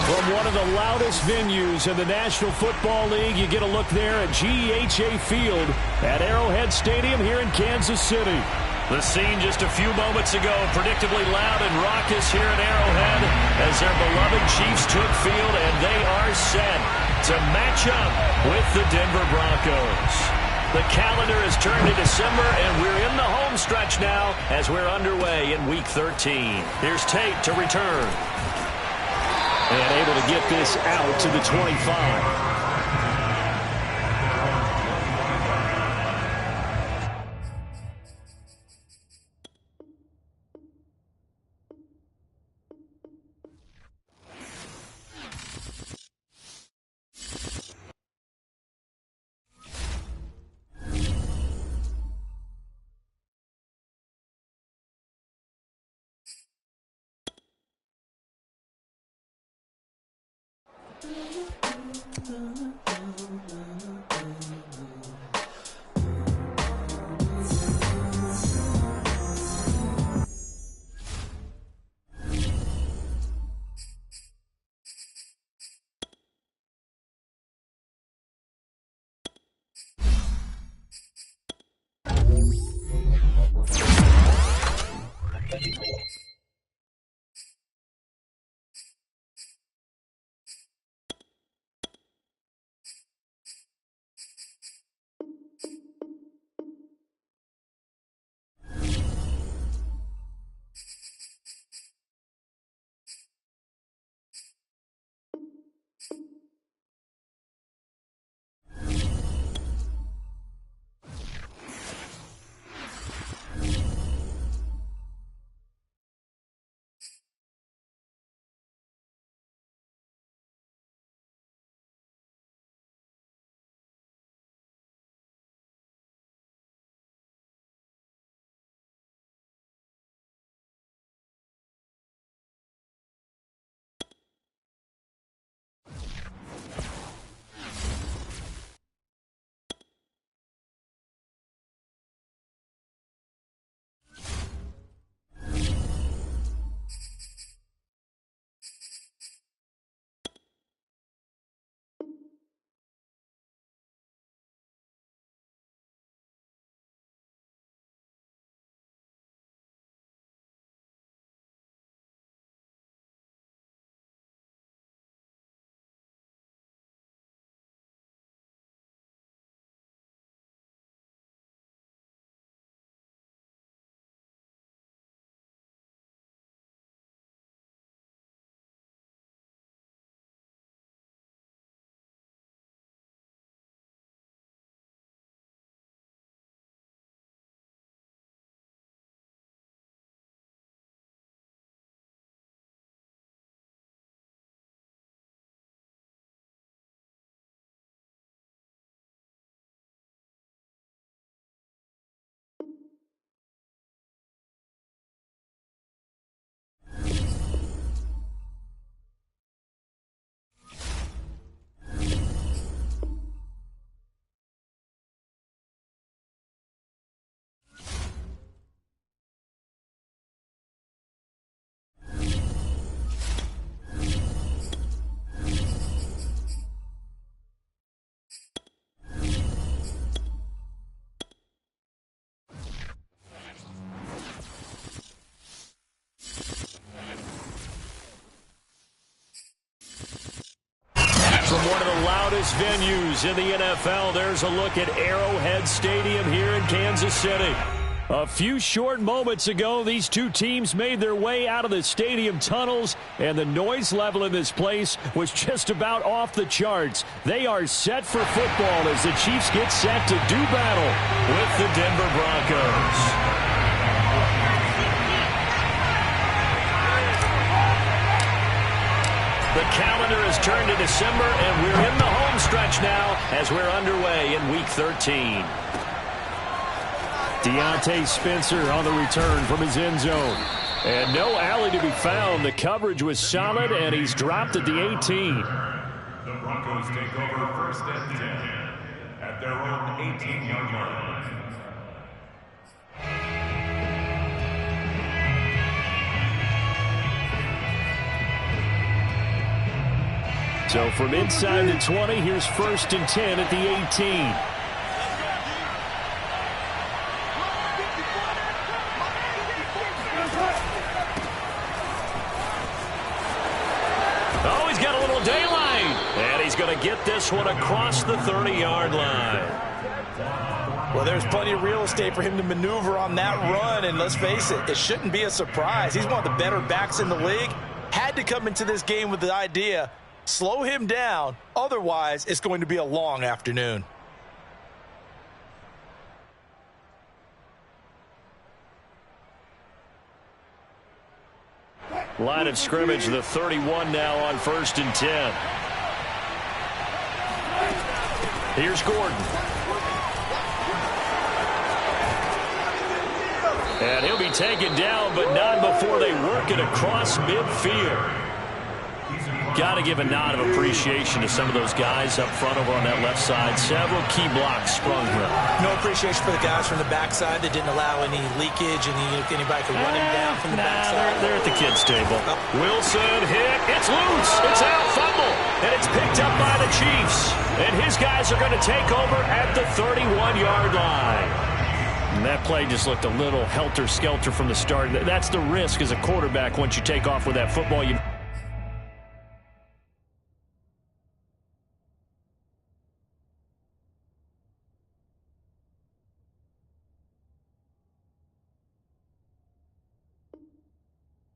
From one of the loudest venues in the National Football League, you get a look there at GEHA Field at Arrowhead Stadium here in Kansas City. The scene just a few moments ago, predictably loud and raucous here at Arrowhead as their beloved Chiefs took field, and they are set to match up with the Denver Broncos. The calendar is turned to December, and we're in the home stretch now as we're underway in Week 13. Here's Tate to return. And able to get this out to the 25. From one of the loudest venues in the NFL, there's a look at Arrowhead Stadium here in Kansas City. A few short moments ago, these two teams made their way out of the stadium tunnels, and the noise level in this place was just about off the charts. They are set for football as the Chiefs get set to do battle with the Denver Broncos. The calendar is turned to December, and we're in the home stretch now as we're underway in Week 13. Deontay Spencer on the return from his end zone. And no alley to be found. The coverage was solid, and he's dropped at the 18. The Broncos take over first and 10 at their own 18-yard line. So from inside the 20, here's 1st and 10 at the 18. Oh, he's got a little daylight. And he's going to get this one across the 30-yard line. Well, there's plenty of real estate for him to maneuver on that run, and let's face it, it shouldn't be a surprise. He's one of the better backs in the league. Had to come into this game with the idea, slow him down, otherwise it's going to be a long afternoon. Line of scrimmage, the 31 now on 1st and 10. Here's Gordon. And he'll be taken down, but not before they work it across midfield. Got to give a nod of appreciation to some of those guys up front over on that left side. Several key blocks sprung here. No appreciation for the guys from the backside that didn't allow any leakage and anybody could run him down from the backside. They're at the kids' table. Wilson hit. It's loose. It's out. Fumble. And it's picked up by the Chiefs. And his guys are going to take over at the 31-yard line. And that play just looked a little helter-skelter from the start. That's the risk as a quarterback once you take off with that football. You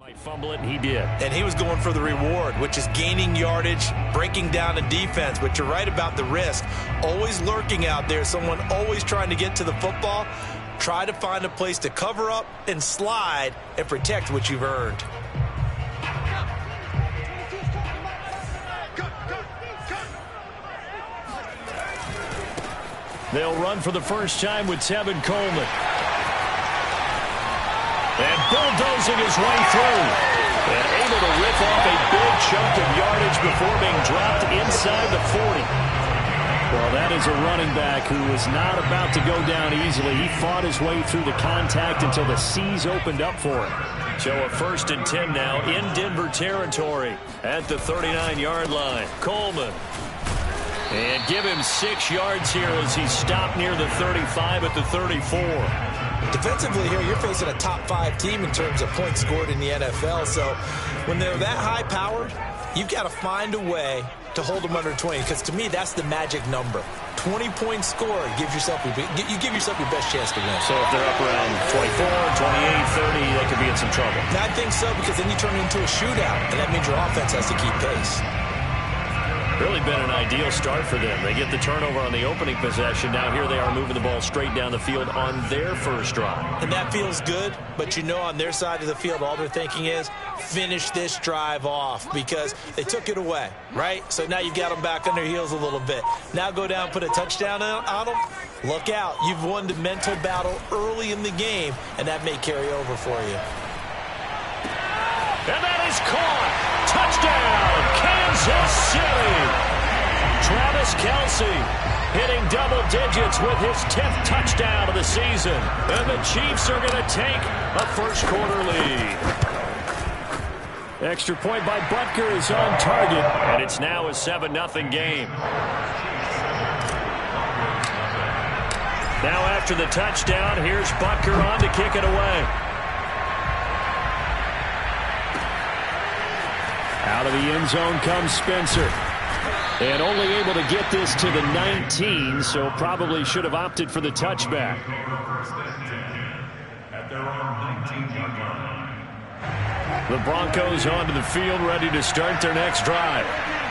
might fumble it, and he did. And he was going for the reward, which is gaining yardage, breaking down the defense. But you're right about the risk. Always lurking out there, someone always trying to get to the football. Try to find a place to cover up and slide and protect what you've earned. They'll run for the first time with Tevin Coleman. And bulldozing his way through. And able to rip off a big chunk of yardage before being dropped inside the 40. Well, that is a running back who is not about to go down easily. He fought his way through the contact until the seas opened up for him. So a 1st and 10 now in Denver territory at the 39-yard line. Coleman. And give him 6 yards here as he stopped near the 35 at the 34. Defensively here, you're facing a top 5 team in terms of points scored in the NFL. So when they're that high-powered, you've got to find a way to hold them under 20, because to me, that's the magic number. 20 points scored, you give yourself your best chance to win. So if they're up around 24, 28, 30, they could be in some trouble. I think so, because then you turn it into a shootout, and that means your offense has to keep pace. Really been an ideal start for them. They get the turnover on the opening possession. Now here they are moving the ball straight down the field on their first drive. And that feels good, but you know on their side of the field, all they're thinking is finish this drive off, because they took it away, right? So now you've got them back on their heels a little bit. Now go down, put a touchdown on them. Look out. You've won the mental battle early in the game, and that may carry over for you. And that is caught. Touchdown, Kansas City. Travis Kelce hitting double digits with his 10th touchdown of the season. And the Chiefs are going to take a first-quarter lead. Extra point by Butker is on target, and it's now a 7-0 game. Now after the touchdown, here's Butker on to kick it away. Out of the end zone comes Spencer. And only able to get this to the 19, so probably should have opted for the touchback. The Broncos onto the field, ready to start their next drive.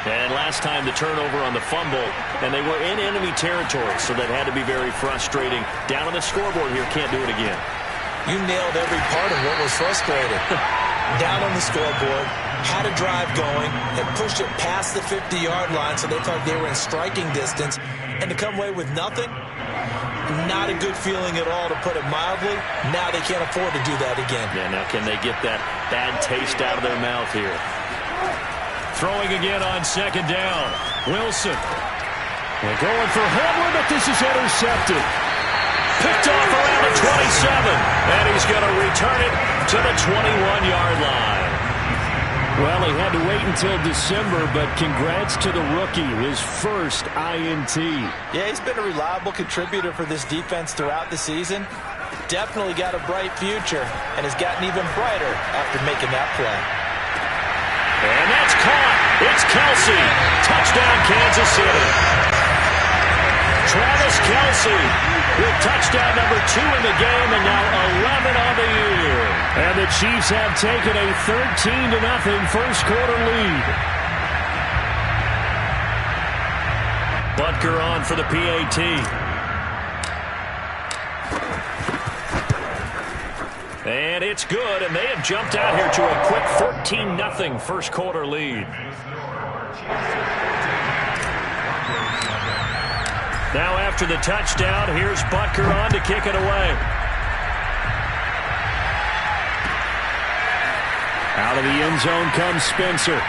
And last time the turnover on the fumble, and they were in enemy territory, so that had to be very frustrating. Down on the scoreboard here, can't do it again. You nailed every part of what was frustrating. Down on the scoreboard, had a drive going, and pushed it past the 50-yard line, so they thought they were in striking distance, and to come away with nothing, not a good feeling at all, to put it mildly. Now they can't afford to do that again. Yeah, now can they get that bad taste out of their mouth here? Throwing again on second down. Wilson. They're going for Hamlin, but this is intercepted. Picked off around the 27, and he's going to return it to the 21-yard line. Well, he had to wait until December, but congrats to the rookie, his first INT. Yeah, he's been a reliable contributor for this defense throughout the season. Definitely got a bright future and has gotten even brighter after making that play. And that's caught. It's Kelsey. Touchdown, Kansas City. Travis Kelsey with touchdown number 2 in the game, and now 11 on the year. And the Chiefs have taken a 13-0 first quarter lead. Butker on for the PAT. And it's good, and they have jumped out here to a quick 13-0 first quarter lead. Now after the touchdown, here's Butker on to kick it away. Out of the end zone comes Spencer.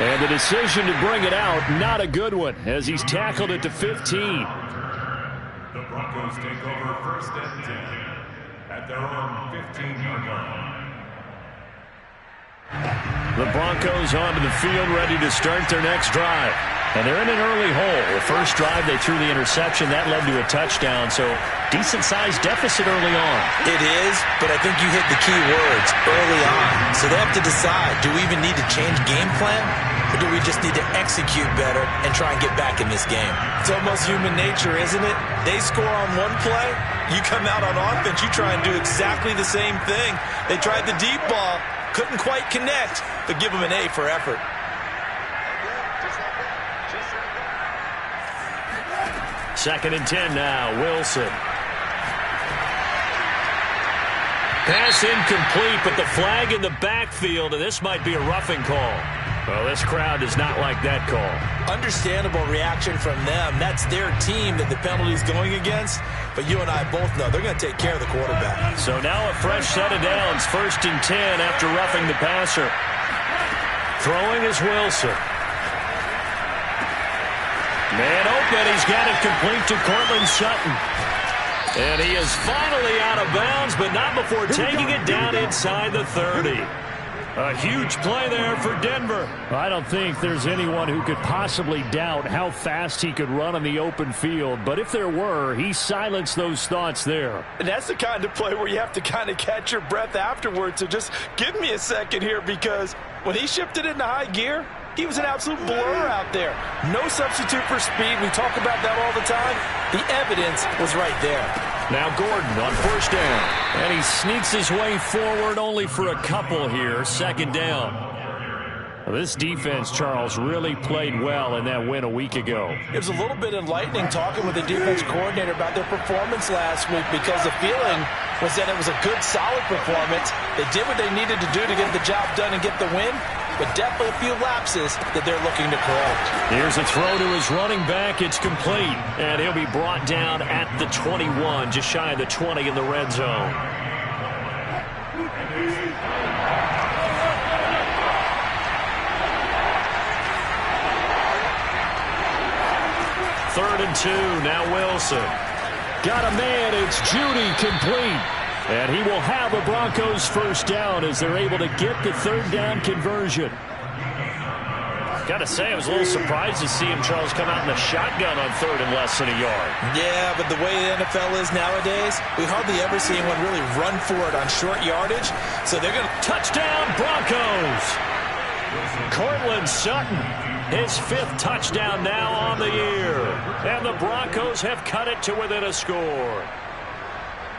And the decision to bring it out, not a good one, as he's tackled it to 15. The Broncos take over first and 10 at their own 15-yard line. The Broncos onto the field, ready to start their next drive. And they're in an early hole. The first drive, they threw the interception. That led to a touchdown, so decent-sized deficit early on. It is, but I think you hit the key words, early on. So they have to decide, do we even need to change game plan, or do we just need to execute better and try and get back in this game? It's almost human nature, isn't it? They score on one play, you come out on offense, you try and do exactly the same thing. They tried the deep ball, couldn't quite connect, but give them an A for effort. Second and 10 now, Wilson. Pass incomplete, but the flag in the backfield, and this might be a roughing call. Well, this crowd does not like that call. Understandable reaction from them. That's their team that the penalty's going against, but you and I both know they're going to take care of the quarterback. So now a fresh set of downs, first and 10 after roughing the passer. Throwing is Wilson. Man open, he's got it complete to Cortland Sutton. And he is finally out of bounds, but not before taking it down inside the 30. A huge play there for Denver. I don't think there's anyone who could possibly doubt how fast he could run on the open field. But if there were, he silenced those thoughts there. And that's the kind of play where you have to kind of catch your breath afterwards. So just give me a second here, because when he shifted into high gear, he was an absolute blur out there. No substitute for speed. We talk about that all the time. The evidence was right there. Now Gordon on first down. And he sneaks his way forward only for a couple here. Second down. Well, this defense, Charles, really played well in that win a week ago. It was a little bit enlightening talking with the defense coordinator about their performance last week, because the feeling was that it was a good, solid performance. They did what they needed to do to get the job done and get the win, but definitely a few lapses that they're looking to correct. Here's a throw to his running back. It's complete, and he'll be brought down at the 21, just shy of the 20 in the red zone. Third and 2, now Wilson. Got a man, it's Judy, complete. And he will have a Broncos first down as they're able to get the third down conversion. Got to say, I was a little surprised to see him, Charles, come out in a shotgun on third and less than a yard. Yeah, but the way the NFL is nowadays, we hardly ever see anyone really run for it on short yardage. So they're going to... Touchdown, Broncos! Cortland Sutton, his 5th touchdown now on the year. And the Broncos have cut it to within a score.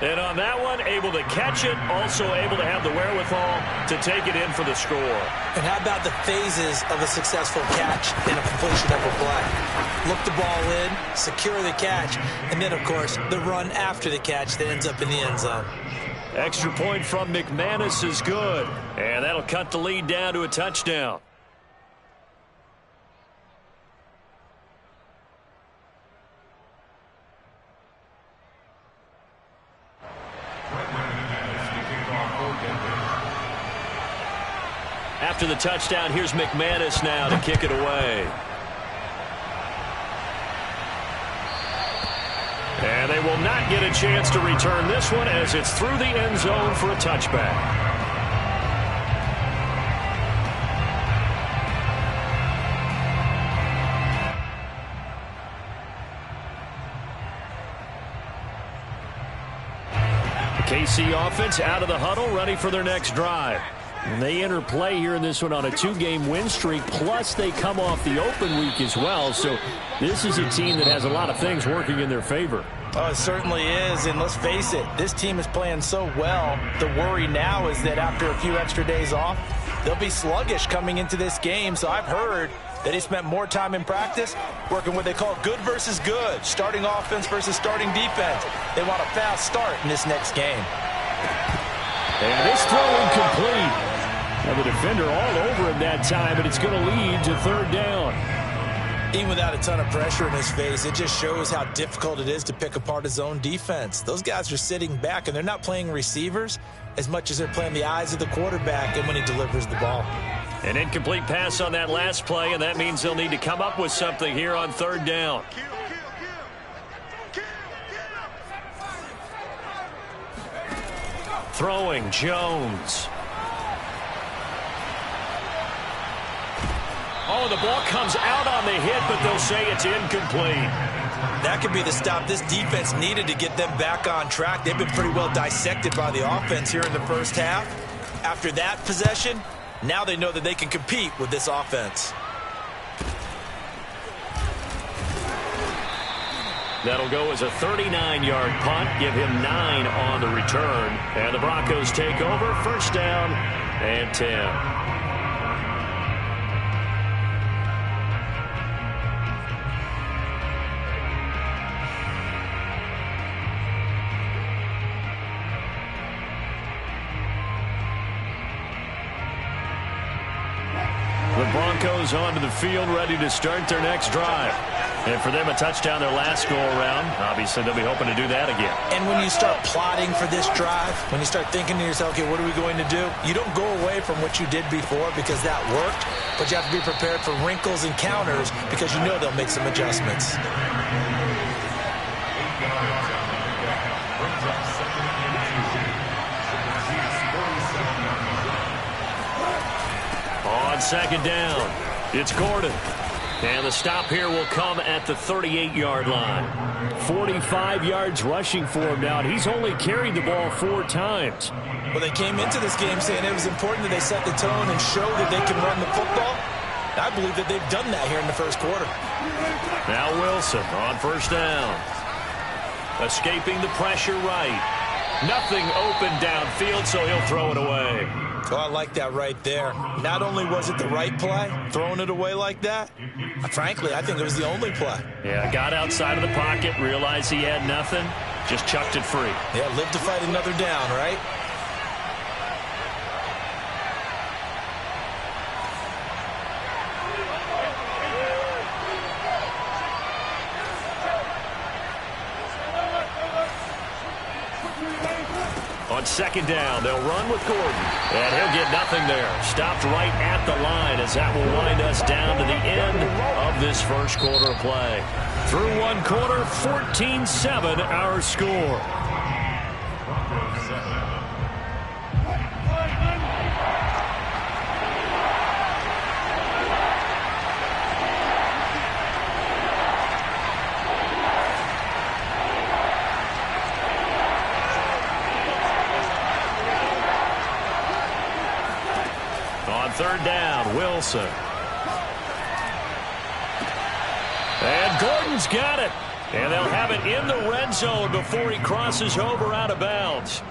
And on that one, able to catch it, also able to have the wherewithal to take it in for the score. And how about the phases of a successful catch and a completion of a play? Look the ball in, secure the catch, and then, of course, the run after the catch that ends up in the end zone. Extra point from McManus is good. And that'll cut the lead down to a touchdown. After the touchdown, here's McManus now to kick it away. And they will not get a chance to return this one as it's through the end zone for a touchback. The KC offense out of the huddle, ready for their next drive. And they enter play here in this one on a 2-game win streak, plus they come off the open week as well. So this is a team that has a lot of things working in their favor. Oh, it certainly is, and let's face it, this team is playing so well. The worry now is that after a few extra days off, they'll be sluggish coming into this game. So I've heard that he spent more time in practice working what they call good versus good, starting offense versus starting defense. They want a fast start in this next game. And this throw incomplete. Now the defender all over him that time, but it's going to lead to third down. Even without a ton of pressure in his face, it just shows how difficult it is to pick apart his own defense. Those guys are sitting back, and they're not playing receivers as much as they're playing the eyes of the quarterback and when he delivers the ball. An incomplete pass on that last play, and that means they'll need to come up with something here on third down. Throwing, Jones. Oh, the ball comes out on the hit, but they'll say it's incomplete. That could be the stop this defense needed to get them back on track. They've been pretty well dissected by the offense here in the first half. After that possession, now they know that they can compete with this offense. That'll go as a 39-yard punt, give him 9 on the return. And the Broncos take over, first down and 10. The Broncos onto the field, ready to start their next drive. And for them, a touchdown their last go-around. Obviously, they'll be hoping to do that again. And when you start plotting for this drive, when you start thinking to yourself, okay, what are we going to do? You don't go away from what you did before because that worked, but you have to be prepared for wrinkles and counters because you know they'll make some adjustments. On second down, it's Gordon. And the stop here will come at the 38-yard line. 45 yards rushing for him now, and he's only carried the ball 4 times. Well, they came into this game saying it was important that they set the tone and show that they can run the football. I believe that they've done that here in the first quarter. Now Wilson on first down. Escaping the pressure right. Nothing open downfield, so he'll throw it away. Oh, I like that right there. Not only was it the right play, throwing it away like that, frankly, I think it was the only play. Yeah, got outside of the pocket, realized he had nothing, just chucked it free. Yeah, live to fight another down, right? On second down, they'll run with Gordon. And he'll get nothing there. Stopped right at the line as that will wind us down to the end of this first quarter of play. Through one quarter, 14-7 our score. Third down, Wilson. And Gordon's got it. And they'll have it in the red zone before he crosses over out of bounds.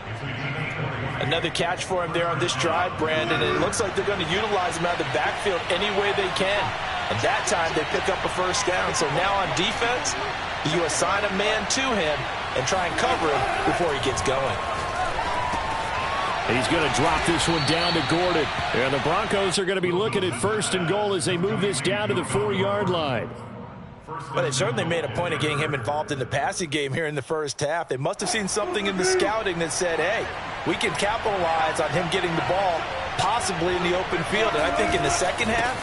Another catch for him there on this drive, Brandon. And it looks like they're going to utilize him out of the backfield any way they can. And that time they pick up a first down. So now on defense, you assign a man to him and try and cover him before he gets going. He's going to drop this one down to Gordon. And the Broncos are going to be looking at first and goal as they move this down to the 4-yard line. But it certainly made a point of getting him involved in the passing game here in the first half. They must have seen something in the scouting that said, hey, we can capitalize on him getting the ball possibly in the open field. And I think in the second half,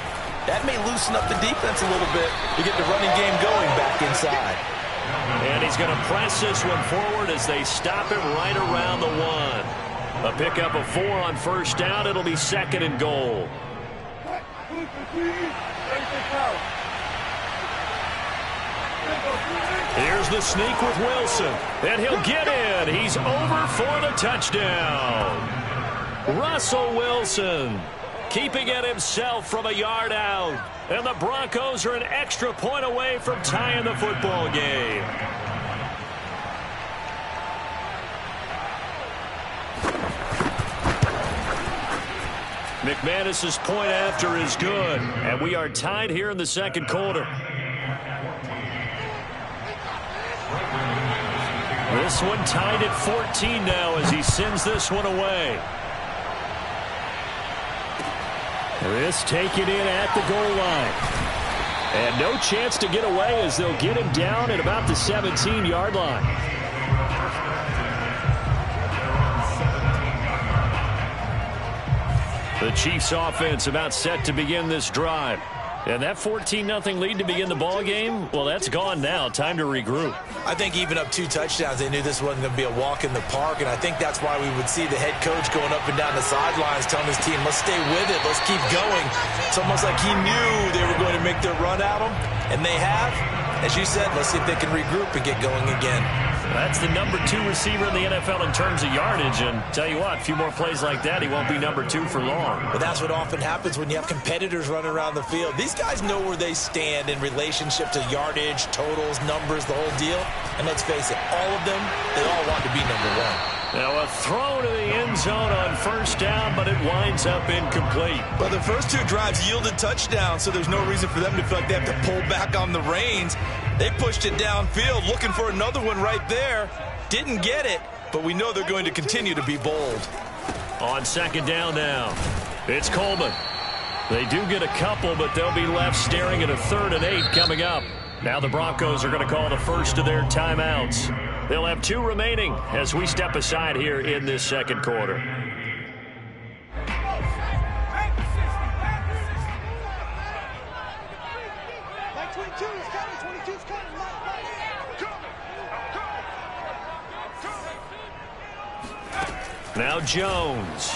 that may loosen up the defense a little bit to get the running game going back inside. And he's going to press this one forward as they stop him right around the 1. A pickup of 4 on first down. It'll be second and goal. Here's the sneak with Wilson. And he'll get in. He's over for the touchdown. Russell Wilson keeping it himself from a yard out. And the Broncos are an extra point away from tying the football game. McManus's point after is good. And we are tied here in the second quarter. This one tied at 14 now as he sends this one away. This taken in at the goal line. And no chance to get away as they'll get him down at about the 17-yard line. The Chiefs offense about set to begin this drive. And that 14-0 lead to begin the ball game, well, that's gone now. Time to regroup. I think even up 2 touchdowns, they knew this wasn't going to be a walk in the park, and I think that's why we would see the head coach going up and down the sidelines telling his team, let's stay with it, let's keep going. It's almost like he knew they were going to make their run at him, and they have. As you said, let's see if they can regroup and get going again. That's the number 2 receiver in the NFL in terms of yardage, and tell you what, a few more plays like that, he won't be number 2 for long. But that's what often happens when you have competitors running around the field. These guys know where they stand in relationship to yardage, totals, numbers, the whole deal. And let's face it, all of them, they all want to be number 1. Now a throw to the end zone on first down, but it winds up incomplete. Well, the first 2 drives yielded touchdowns, so there's no reason for them to feel like they have to pull back on the reins. They pushed it downfield, looking for another one right there. Didn't get it, but we know they're going to continue to be bold. On second down now, it's Coleman. They do get a couple, but they'll be left staring at a 3rd and 8 coming up. Now the Broncos are going to call the first of their timeouts. They'll have 2 remaining as we step aside here in this second quarter. Now Jones.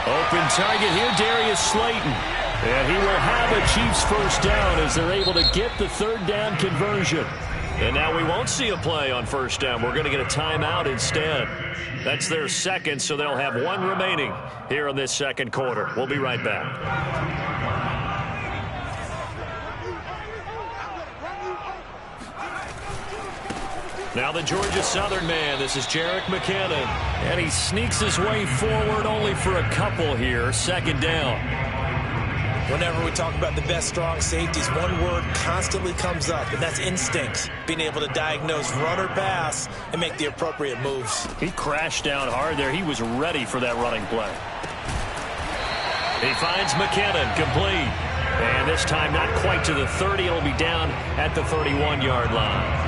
Open target here, Darius Slayton. And he will have a Chiefs first down as they're able to get the 3rd down conversion. And now we won't see a play on first down. We're going to get a timeout instead. That's their second, so they'll have 1 remaining here in this second quarter. We'll be right back. Now the Georgia Southern man, this is Jerick McKinnon. And he sneaks his way forward only for a couple here. Second down. Whenever we talk about the best strong safeties, one word constantly comes up, and that's instincts. Being able to diagnose run or pass and make the appropriate moves. He crashed down hard there. He was ready for that running play. He finds McKinnon, complete. And this time not quite to the 30. It'll be down at the 31-yard line.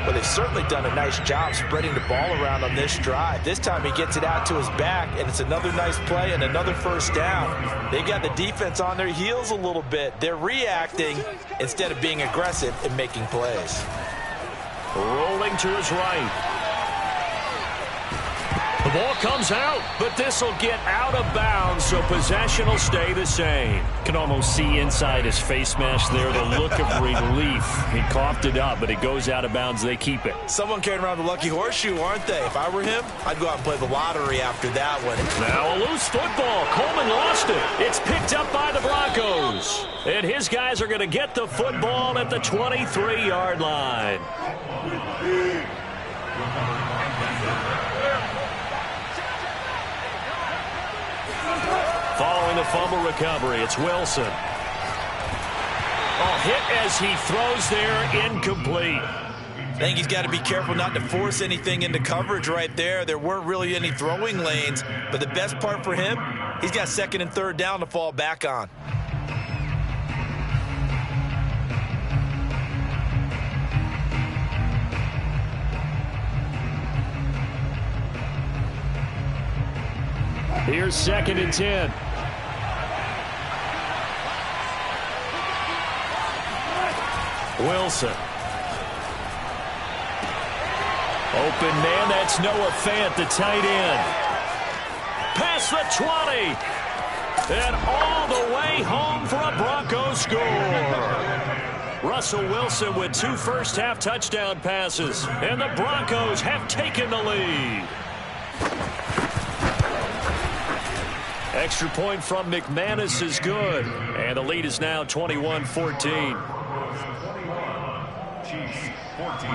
Well, they've certainly done a nice job spreading the ball around on this drive. This time he gets it out to his back, and it's another nice play and another first down. They got the defense on their heels a little bit. They're reacting instead of being aggressive and making plays. Rolling to his right. The ball comes out, but this will get out of bounds, so possession will stay the same. Can almost see inside his face mask there the look of relief. He coughed it up, but it goes out of bounds. They keep it. Someone carrying around the lucky horseshoe, aren't they? If I were him, I'd go out and play the lottery after that one. Now a loose football. Coleman lost it. It's picked up by the Broncos. And his guys are going to get the football at the 23-yard line. Following the fumble recovery, it's Wilson. Hit as he throws there, incomplete. I think he's got to be careful not to force anything into coverage right there. There weren't really any throwing lanes, but the best part for him, he's got 2nd and 3rd down to fall back on. Here's 2nd and 10. Wilson. Open man, that's Noah Fant, the tight end. Past the 20. And all the way home for a Broncos score. Russell Wilson with 2 first-half touchdown passes, and the Broncos have taken the lead. Extra point from McManus is good, and the lead is now 21-14. Chiefs 14.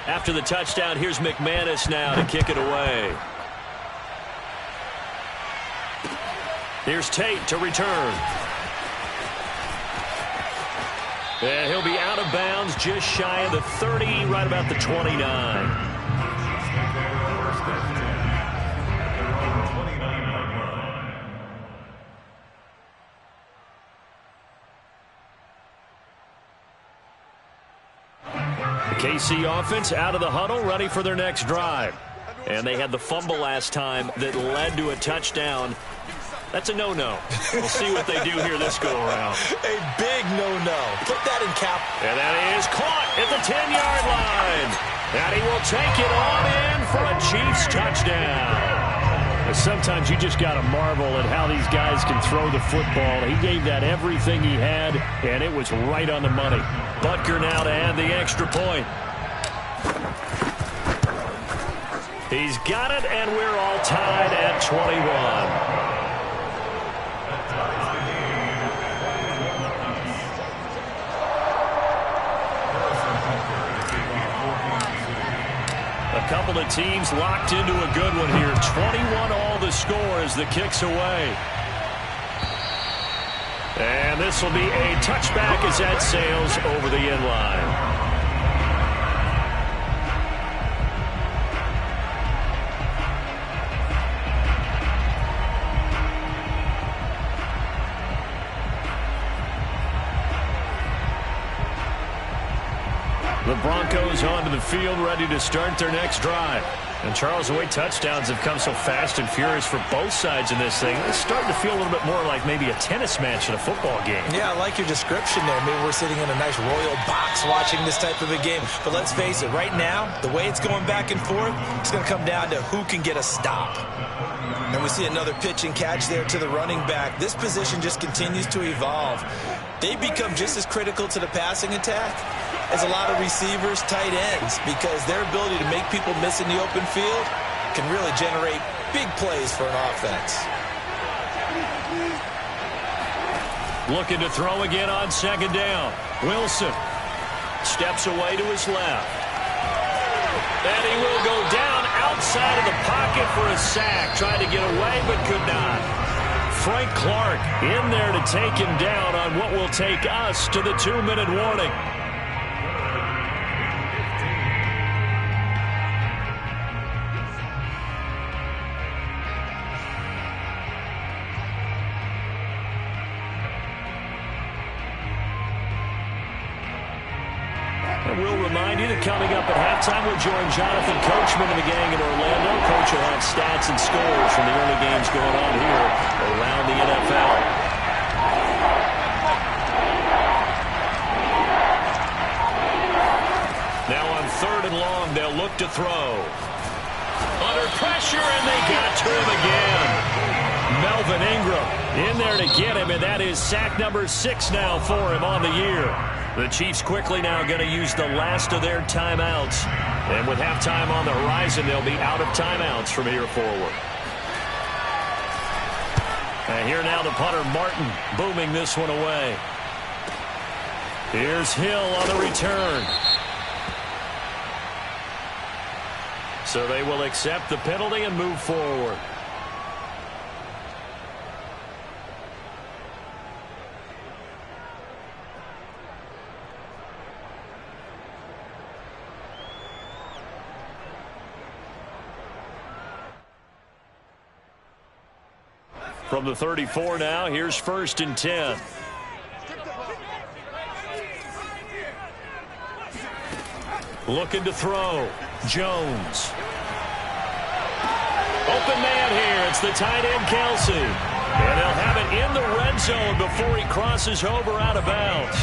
After the touchdown, here's McManus now to kick it away. Here's Tate to return. And he'll be out of bounds just shy of the 30, right about the 29. KC offense out of the huddle, ready for their next drive. And they had the fumble last time that led to a touchdown. That's a no-no. We'll see what they do here this go-around. A big no-no. Put that in cap. And that is caught at the 10-yard line. And he will take it on in for a Chiefs touchdown. Sometimes you just got to marvel at how these guys can throw the football. He gave that everything he had, and it was right on the money. Butker now to add the extra point. He's got it, and we're all tied at 21. A couple of teams locked into a good one here. 21 all the score as the kick's away. And this will be a touchback as that sails over the end line. The Broncos onto the field, ready to start their next drive. And Charles, the way touchdowns have come so fast and furious for both sides in this thing, it's starting to feel a little bit more like maybe a tennis match in a football game. Yeah, I like your description there. Maybe we're sitting in a nice royal box watching this type of a game. But let's face it, right now, the way it's going back and forth, it's going to come down to who can get a stop. And we see another pitch and catch there to the running back. This position just continues to evolve. They become just as critical to the passing attack as a lot of receivers, tight ends, because their ability to make people miss in the open field can really generate big plays for an offense. Looking to throw again on second down. Wilson steps away to his left. And he will go down outside of the pocket for a sack. Tried to get away, but could not. Frank Clark in there to take him down on what will take us to the 2-minute warning. We'll remind you that coming up at halftime, we'll join Jonathan Coachman and the gang in Orlando. Coach will have stats and scores from the early games going on here around the NFL. Now on 3rd and long, they'll look to throw. Under pressure, and they got to him again. Melvin Ingram in there to get him, and that is sack number 6 now for him on the year. The Chiefs quickly now going to use the last of their timeouts. And with halftime on the horizon, they'll be out of timeouts from here forward. And here now the punter, Martin, booming this one away. Here's Hill on the return. So they will accept the penalty and move forward. From the 34 now, here's 1st and 10. Looking to throw. Jones. Open man here. It's the tight end, Kelsey. And they'll have it in the red zone before he crosses over out of bounds.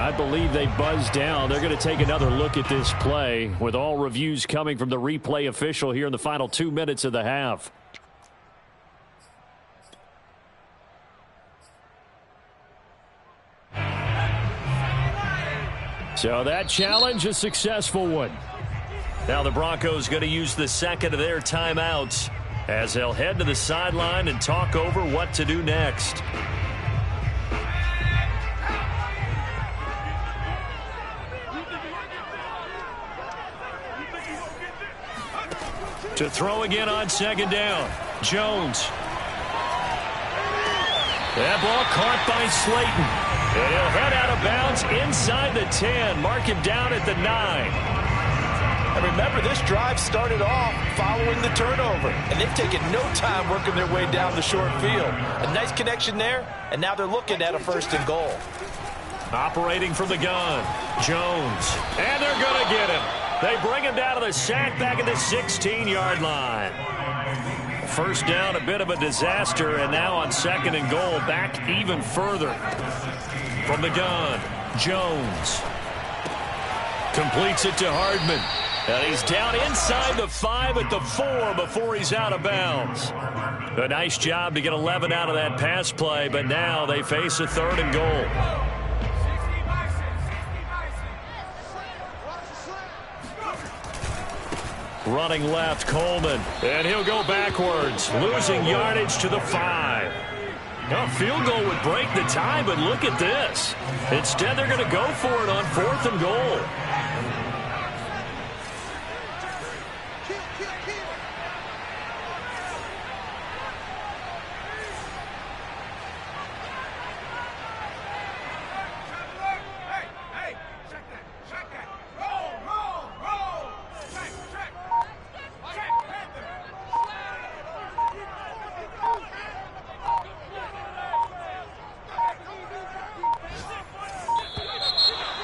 I believe they buzzed down. They're going to take another look at this play with all reviews coming from the replay official here in the final 2 minutes of the half. So that challenge, a successful one. Now the Broncos going to use the second of their timeouts as they'll head to the sideline and talk over what to do next. To throw again on second down. Jones. That ball caught by Slayton. And he'll head out of bounds inside the 10. Mark him down at the 9. And remember, this drive started off following the turnover. And they've taken no time working their way down the short field. A nice connection there. And now they're looking at a 1st and goal. Operating from the gun. Jones. And they're going to get him. They bring him down to the sack back at the 16-yard line. First down, a bit of a disaster, and now on 2nd and goal, back even further. From the gun, Jones. Completes it to Hardman. And he's down inside the 5 at the 4 before he's out of bounds. A nice job to get 11 out of that pass play, but now they face a 3rd and goal. Running left, Coleman. And he'll go backwards, losing yardage to the 5. A field goal would break the tie, but look at this. Instead, they're going to go for it on 4th and goal.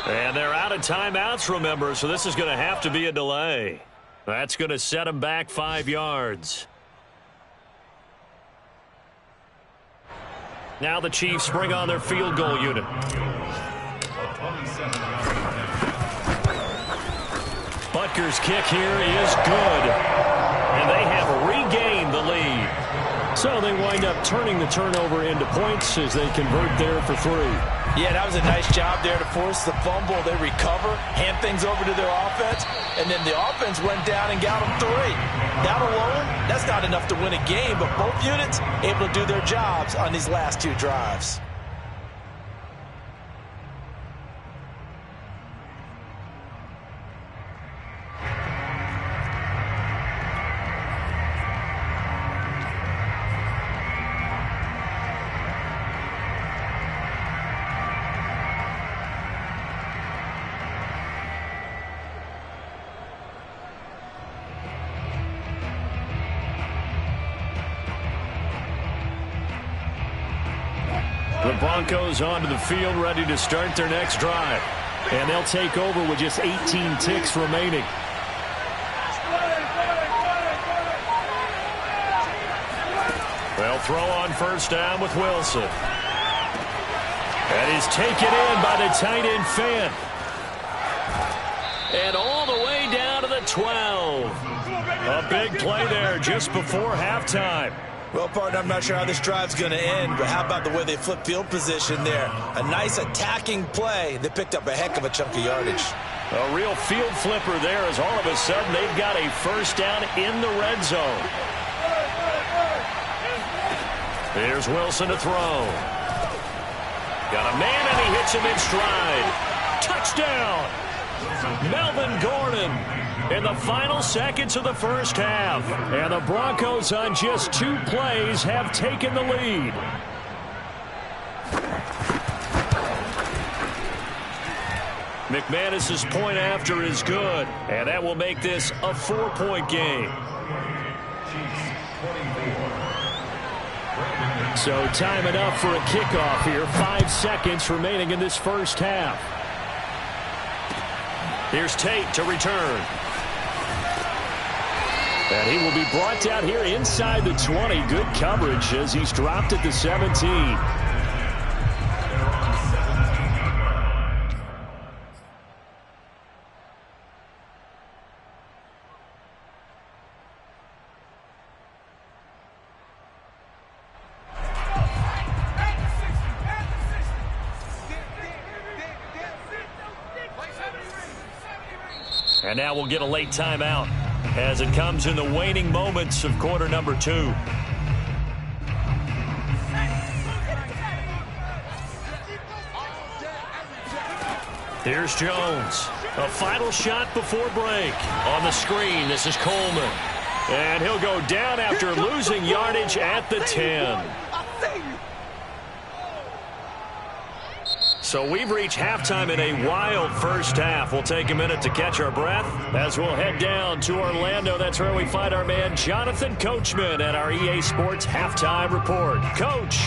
And they're out of timeouts, remember, so this is going to have to be a delay. That's going to set them back 5 yards. Now the Chiefs bring on their field goal unit. Butker's kick here is good. And they have regained the lead. So they wind up turning the turnover into points as they convert there for 3. Yeah, that was a nice job there to force the fumble. They recover, hand things over to their offense, and then the offense went down and got them 3. That alone, that's not enough to win a game, but both units able to do their jobs on these last 2 drives. The Broncos onto the field, ready to start their next drive. And they'll take over with just 18 ticks remaining. They'll throw on 1st down with Wilson. That is taken in by the tight end Fant. And all the way down to the 12. A big play there just before halftime. Well, partner, I'm not sure how this drive's going to end, but how about the way they flip field position there? A nice attacking play. They picked up a heck of a chunk of yardage. A real field flipper there as all of a sudden they've got a 1st down in the red zone. Here's Wilson to throw. Got a man and he hits him in stride. Touchdown! Melvin Gordon in the final seconds of the first half. And the Broncos on just 2 plays have taken the lead. McManus's point after is good. And that will make this a 4-point game. So time enough for a kickoff here. 5 seconds remaining in this first half. Here's Tate to return. And he will be brought down here inside the 20. Good coverage as he's dropped at the 17. And now we'll get a late timeout as it comes in the waning moments of quarter number 2. Here's Jones. A final shot before break. On the screen, this is Coleman. And he'll go down after losing yardage at the 10. So we've reached halftime in a wild first half. We'll take a minute to catch our breath as we'll head down to Orlando. That's where we find our man Jonathan Coachman at our EA Sports Halftime Report. Coach.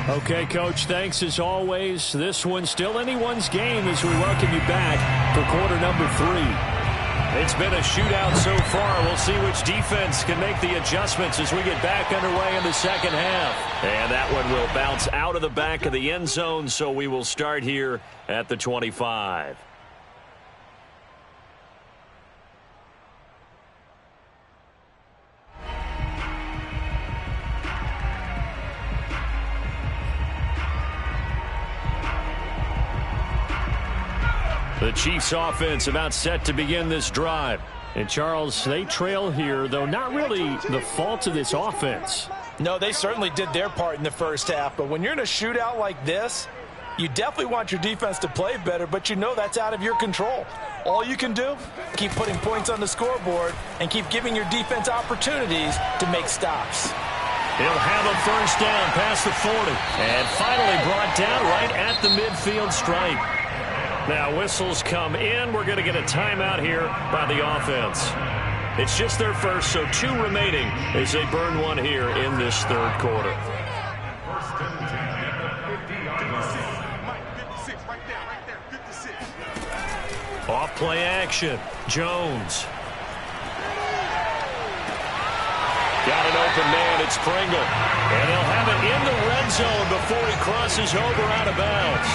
Okay, Coach, thanks as always. This one's still anyone's game as we welcome you back for quarter number 3. It's been a shootout so far. We'll see which defense can make the adjustments as we get back underway in the second half. And that one will bounce out of the back of the end zone, so we will start here at the 25. The Chiefs offense about set to begin this drive. And Charles, they trail here, though not really the fault of this offense. No, they certainly did their part in the first half. But when you're in a shootout like this, you definitely want your defense to play better, but you know that's out of your control. All you can do, keep putting points on the scoreboard and keep giving your defense opportunities to make stops. He'll have a first down past the 40. And finally brought down right at the midfield stripe. Now whistles come in. We're going to get a timeout here by the offense. It's just their first, so 2 remaining as they burn one here in this third quarter. Off play action. Jones. Got an open man. It's Pringle. And they'll have it in the red zone before he crosses over out of bounds.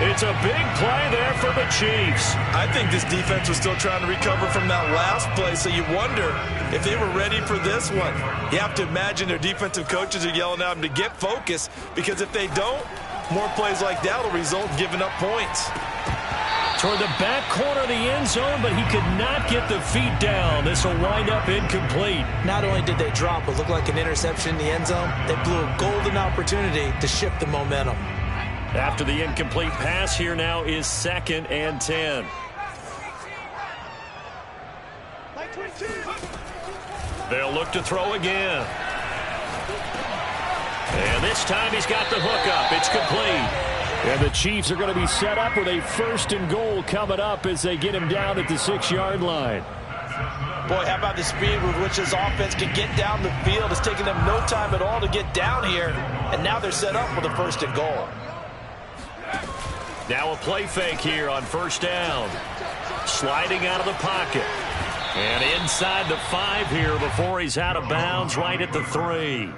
It's a big play there for the Chiefs. I think this defense was still trying to recover from that last play, so you wonder if they were ready for this one. You have to imagine their defensive coaches are yelling at them to get focused, because if they don't, more plays like that will result in giving up points. Toward the back corner of the end zone, but he could not get the feet down. This will wind up incomplete. Not only did they drop what looked like an interception in the end zone, they blew a golden opportunity to shift the momentum. After the incomplete pass, here now is 2nd and 10. They'll look to throw again. And this time he's got the hook up. It's complete. And the Chiefs are going to be set up with a 1st and goal coming up as they get him down at the 6-yard line. Boy, how about the speed with which this offense can get down the field? It's taken them no time at all to get down here. And now they're set up with a 1st and goal. Now a play fake here on 1st down. Sliding out of the pocket. And inside the 5 here before he's out of bounds right at the 3.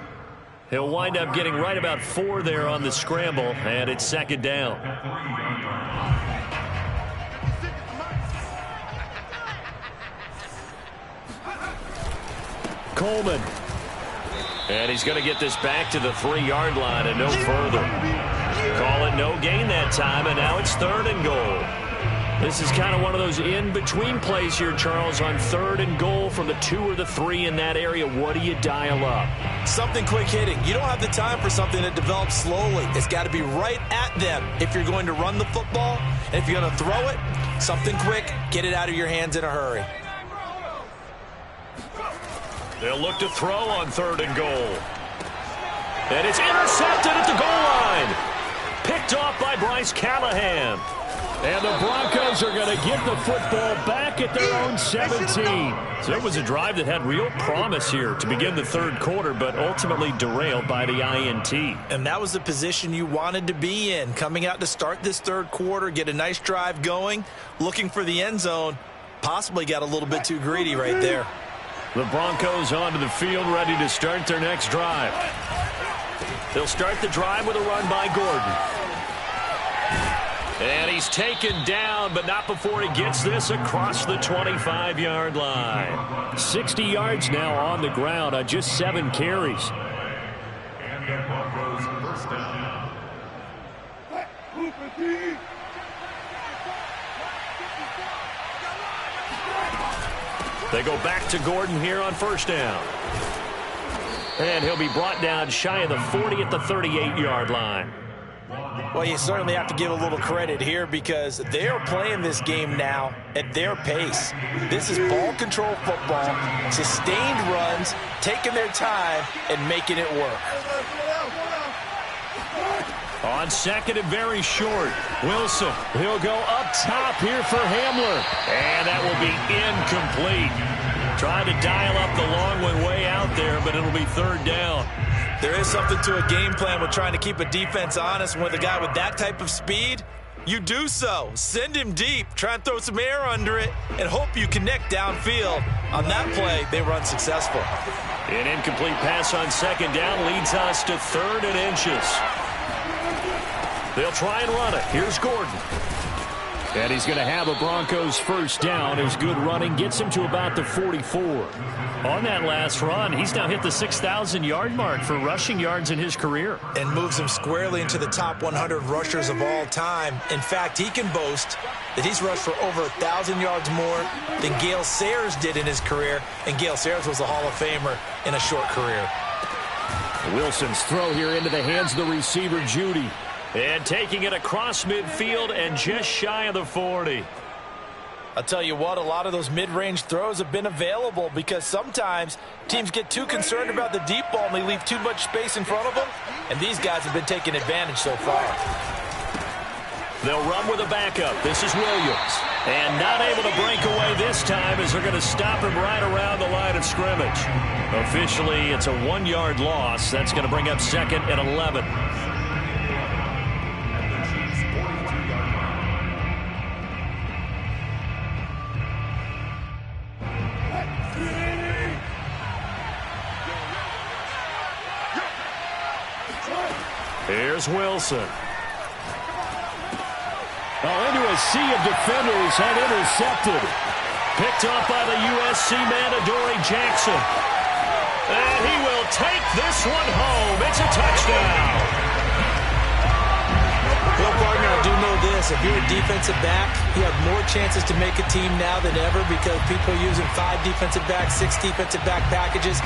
He'll wind up getting right about 4 there on the scramble, and it's 2nd down. Coleman. And he's going to get this back to the 3-yard line and no further. Call it no gain that time, and now it's 3rd and goal. This is kind of one of those in-between plays here, Charles, on 3rd and goal from the 2 or the 3 in that area. What do you dial up? Something quick hitting. You don't have the time for something that develops slowly. It's got to be right at them if you're going to run the football. And if you're going to throw it, something quick, get it out of your hands in a hurry. They'll look to throw on 3rd and goal. And it's intercepted at the goal line. Picked off by Bryce Callahan. And the Broncos are going to get the football back at their own 17. So it was a drive that had real promise here to begin the 3rd quarter, but ultimately derailed by the INT. And that was the position you wanted to be in. Coming out to start this 3rd quarter, get a nice drive going, looking for the end zone. Possibly got a little bit too greedy right there. The Broncos onto the field, ready to start their next drive. They'll start the drive with a run by Gordon. And he's taken down, but not before he gets this across the 25-yard line. 60 yards now on the ground on just 7 carries. And the Broncos first down. They go back to Gordon here on first down. And he'll be brought down shy of the 40 at the 38-yard line. Well, you certainly have to give a little credit here because they are playing this game now at their pace. This is ball control football, sustained runs, taking their time, and making it work. On second and very short, Wilson. He'll go up top here for Hamler. And that will be incomplete. Trying to dial up the long one way out there, but it'll be third down. There is something to a game plan with trying to keep a defense honest. With a guy with that type of speed, you do so. Send him deep, try and throw some air under it, and hope you connect downfield. On that play, they were unsuccessful. An incomplete pass on second down leads us to 3rd and inches. They'll try and run it. Here's Gordon. And he's going to have a Broncos first down. His good running gets him to about the 44. On that last run, he's now hit the 6,000-yard mark for rushing yards in his career. And moves him squarely into the top 100 rushers of all time. In fact, he can boast that he's rushed for over 1,000 yards more than Gale Sayers did in his career. And Gale Sayers was a Hall of Famer in a short career. Wilson's throw here into the hands of the receiver, Judy. And taking it across midfield and just shy of the 40. I'll tell you what, a lot of those mid-range throws have been available because sometimes teams get too concerned about the deep ball and they leave too much space in front of them. And these guys have been taking advantage so far. They'll run with a backup. This is Williams. And not able to break away this time as they're going to stop him right around the line of scrimmage. Officially, it's a 1-yard loss. That's going to bring up 2nd and 11. Here's Wilson. Into a sea of defenders and intercepted. Picked off by the USC man, Adoree Jackson. And he will take this one home. It's a touchdown. Well, partner, I do know this. If you're a defensive back, you have more chances to make a team now than ever because people are using 5 defensive backs, 6 defensive back packages.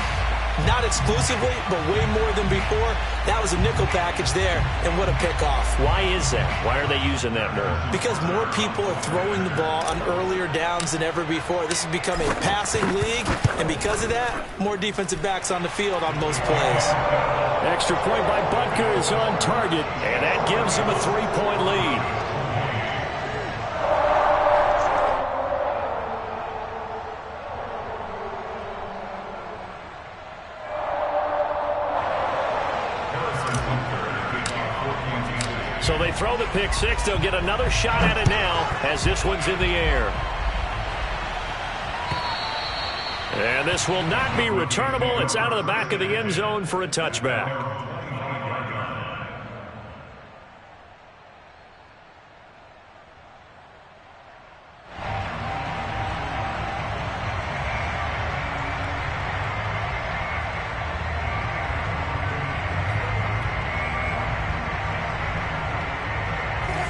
Not exclusively, but way more than before. That was a nickel package there, and what a pickoff. Why is that? Why are they using that more? Because more people are throwing the ball on earlier downs than ever before. This has become a passing league, and because of that, more defensive backs on the field on most plays. Extra point by Butker is on target, and that gives him a 3-point lead. So they throw the pick six. They'll get another shot at it now as this one's in the air. And this will not be returnable. It's out of the back of the end zone for a touchback.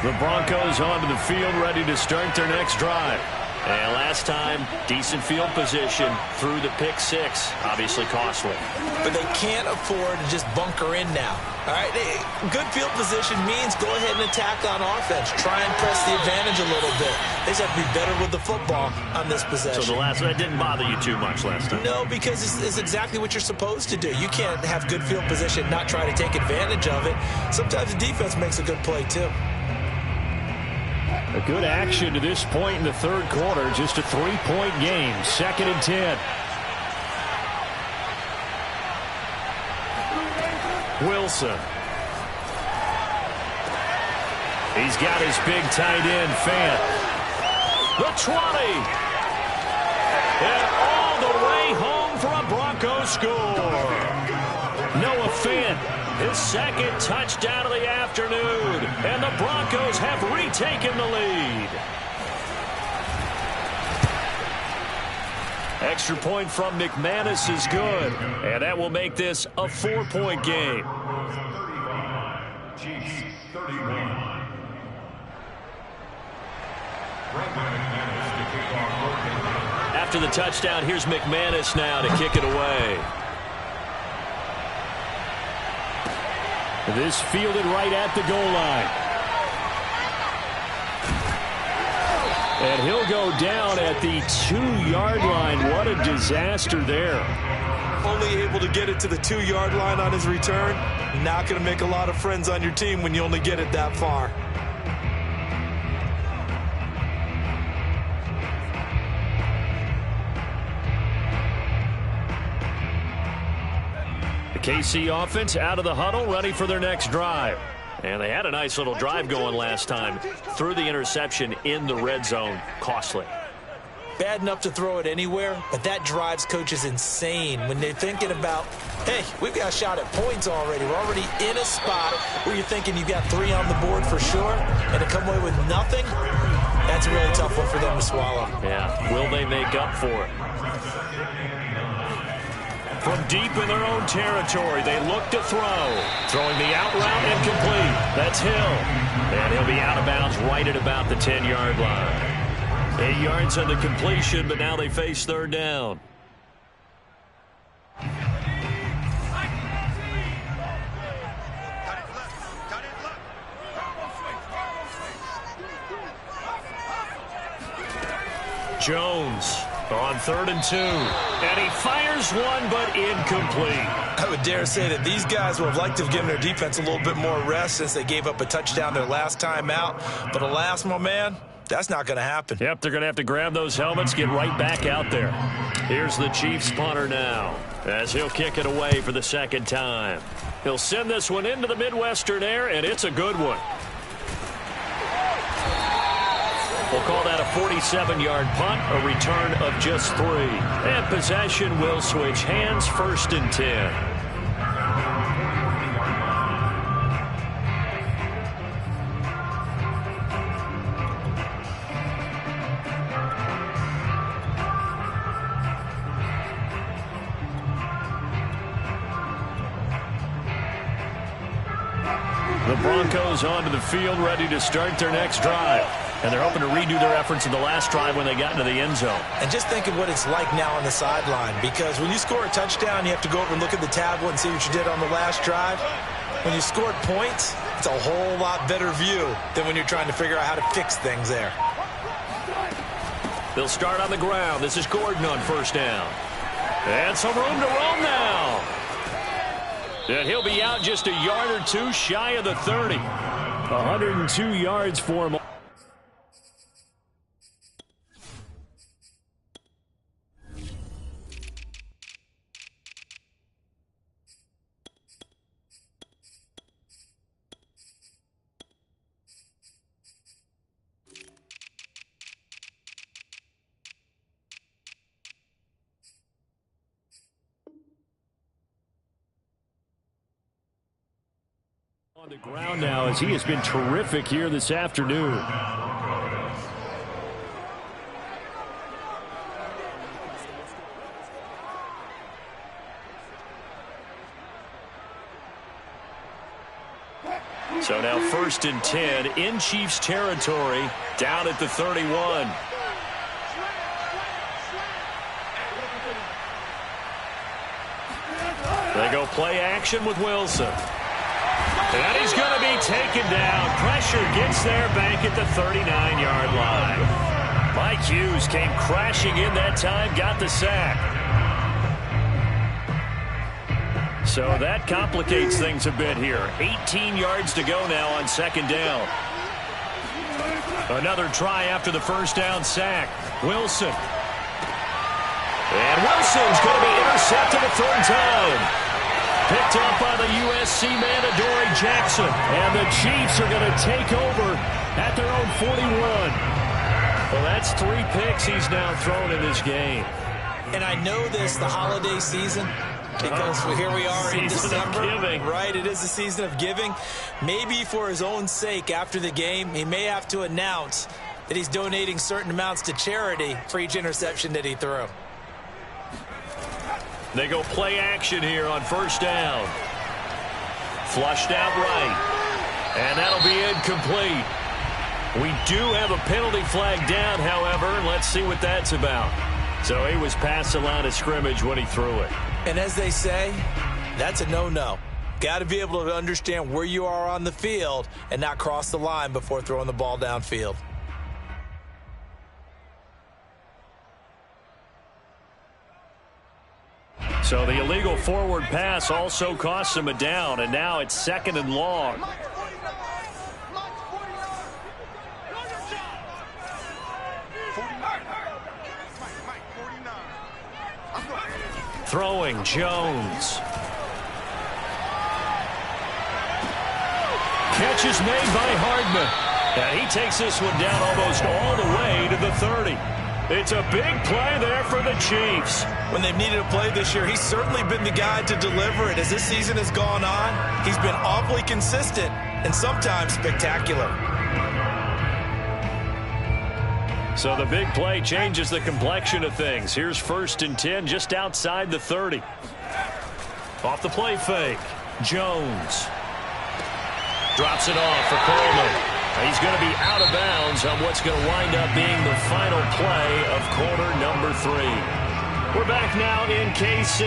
The Broncos onto the field, ready to start their next drive. And last time, decent field position through the pick six. Obviously costly. But they can't afford to just bunker in now. All right, good field position means go ahead and attack on offense. Try and press the advantage a little bit. They just have to be better with the football on this possession. So that didn't bother you too much last time? No, because it's exactly what you're supposed to do. You can't have good field position, not try to take advantage of it. Sometimes the defense makes a good play, too. A good action to this point in the third quarter. Just a 3-point game. 2nd and 10. Wilson. He's got his big tight end, Fant. The 20. And all the way home for a Broncos score. Noah Fant his second touchdown of the afternoon. And the Broncos have retaken the lead. Extra point from McManus is good. And that will make this a 4-point game. Chiefs 31. After the touchdown, here's McManus now to kick it away. This fielded right at the goal line. And he'll go down at the 2-yard line. What a disaster there. Only able to get it to the 2-yard line on his return. Not going to make a lot of friends on your team when you only get it that far. The KC offense out of the huddle, ready for their next drive. And they had a nice little drive going last time. Threw the interception in the red zone. Costly. Bad enough to throw it anywhere, but that drives coaches insane when they're thinking about, hey, we've got a shot at points already. We're already in a spot where you're thinking you've got 3 on the board for sure, and to come away with nothing, that's a really tough one for them to swallow. Yeah, will they make up for it? From deep in their own territory, they look to throw. Throwing the out route incomplete. That's Hill. And he'll be out of bounds right at about the 10-yard line. 8 yards on the completion, but now they face third down. Jones on 3rd and 2. And he fires one, but incomplete. I would dare say that these guys would have liked to have given their defense a little bit more rest since they gave up a touchdown their last time out. But alas, my man, that's not going to happen. Yep, they're going to have to grab those helmets, get right back out there. Here's the Chiefs punter now, as he'll kick it away for the second time. He'll send this one into the Midwestern air, and it's a good one. We'll call that a 47-yard punt, a return of just 3. And possession will switch hands, 1st and 10. The Broncos onto the field, ready to start their next drive. And they're hoping to redo their efforts in the last drive when they got into the end zone. And just think of what it's like now on the sideline, because when you score a touchdown, you have to go over and look at the tablet and see what you did on the last drive. When you scored points, it's a whole lot better view than when you're trying to figure out how to fix things there. They'll start on the ground. This is Gordon on 1st down. And some room to roam now. And he'll be out just a yard or 2 shy of the 30. 102 yards for him. On the ground now, as he has been terrific here this afternoon. So now 1st and 10 in Chiefs territory, down at the 31. They go play action with Wilson. And he's going to be taken down. Pressure gets there back at the 39-yard line. Mike Hughes came crashing in that time, got the sack. So that complicates things a bit here. 18 yards to go now on 2nd down. Another try after the 1st down sack. Wilson. And Wilson's going to be intercepted a 3rd time. Picked up by the USC man, Adoree Jackson. And the Chiefs are going to take over at their own 41. Well, that's 3 picks he's now thrown in this game. And I know this, the holiday season, Because here we are in December, giving. right? It is the season of giving. Maybe for his own sake after the game, he may have to announce that he's donating certain amounts to charity for each interception that he threw. They go play action here on first down. Flushed out right. And that'll be incomplete. We do have a penalty flag down, however. Let's see what that's about. So he was past the line of scrimmage when he threw it. And as they say, that's a no-no. Got to be able to understand where you are on the field and not cross the line before throwing the ball downfield. So the illegal forward pass also cost him a down, and now it's 2nd and long. Throwing, Jones. Catch is made by Hardman. And he takes this one down almost all the way to the 30. It's a big play there for the Chiefs. When they've needed a play this year, he's certainly been the guy to deliver it. As this season has gone on, he's been awfully consistent and sometimes spectacular. So the big play changes the complexion of things. Here's 1st and 10 just outside the 30. Off the play fake. Jones. Drops it off for Coleman. He's going to be out of bounds on what's going to wind up being the final play of quarter number 3. We're back now in KC.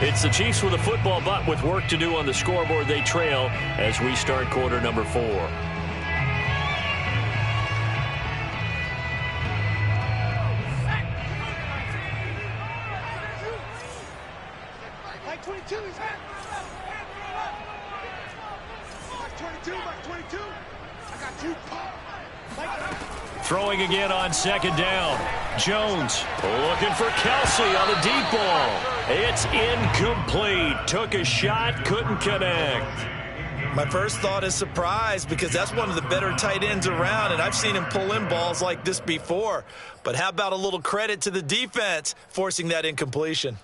It's the Chiefs with a football, but with work to do on the scoreboard. They trail as we start quarter number 4. Throwing again on 2nd down. Jones looking for Kelsey on the deep ball. It's incomplete. Took a shot, couldn't connect. My first thought is surprise because that's one of the better tight ends around, and I've seen him pull in balls like this before. But how about a little credit to the defense forcing that incompletion?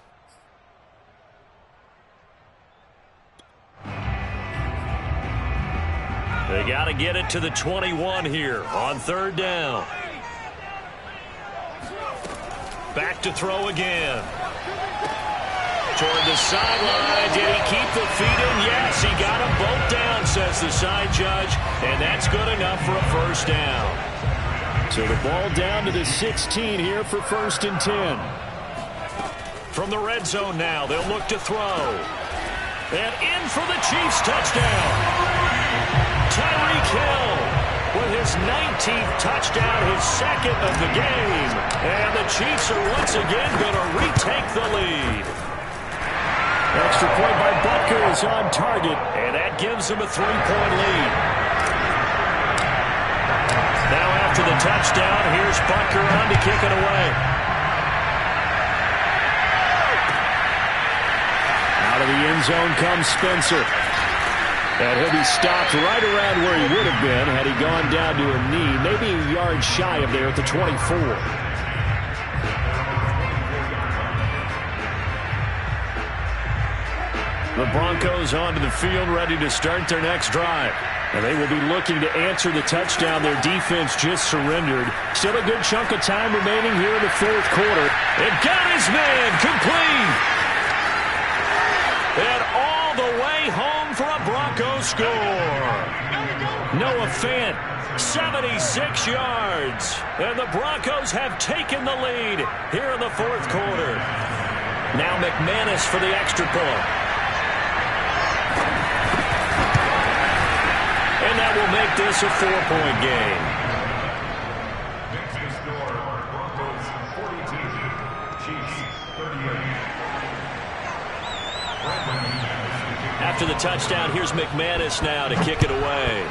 They got to get it to the 21 here on 3rd down. Back to throw again. Toward the sideline. Did he keep the feet in? Yes, he got them both down, says the side judge. And that's good enough for a 1st down. So the ball down to the 16 here for 1st and 10. From the red zone now, they'll look to throw. And in for the Chiefs touchdown. Tyreek Hill with his 19th touchdown, his 2nd of the game. And the Chiefs are once again going to retake the lead. Extra point by Butker is on target, and that gives them a 3-point lead. Now after the touchdown, here's Butker on to kick it away. Out of the end zone comes Spencer. And he'll be stopped right around where he would have been had he gone down to a knee, maybe a yard shy of there at the 24. The Broncos onto the field ready to start their next drive. And they will be looking to answer the touchdown their defense just surrendered. Still a good chunk of time remaining here in the 4th quarter. And got his man complete. And all the way home for a Broncos score. Noah Fant, 76 yards. And the Broncos have taken the lead here in the 4th quarter. Now McManus for the extra point. And that will make this a 4-point game. Next score, Broncos 42, Chiefs 38. After the touchdown, here's McManus now to kick it away.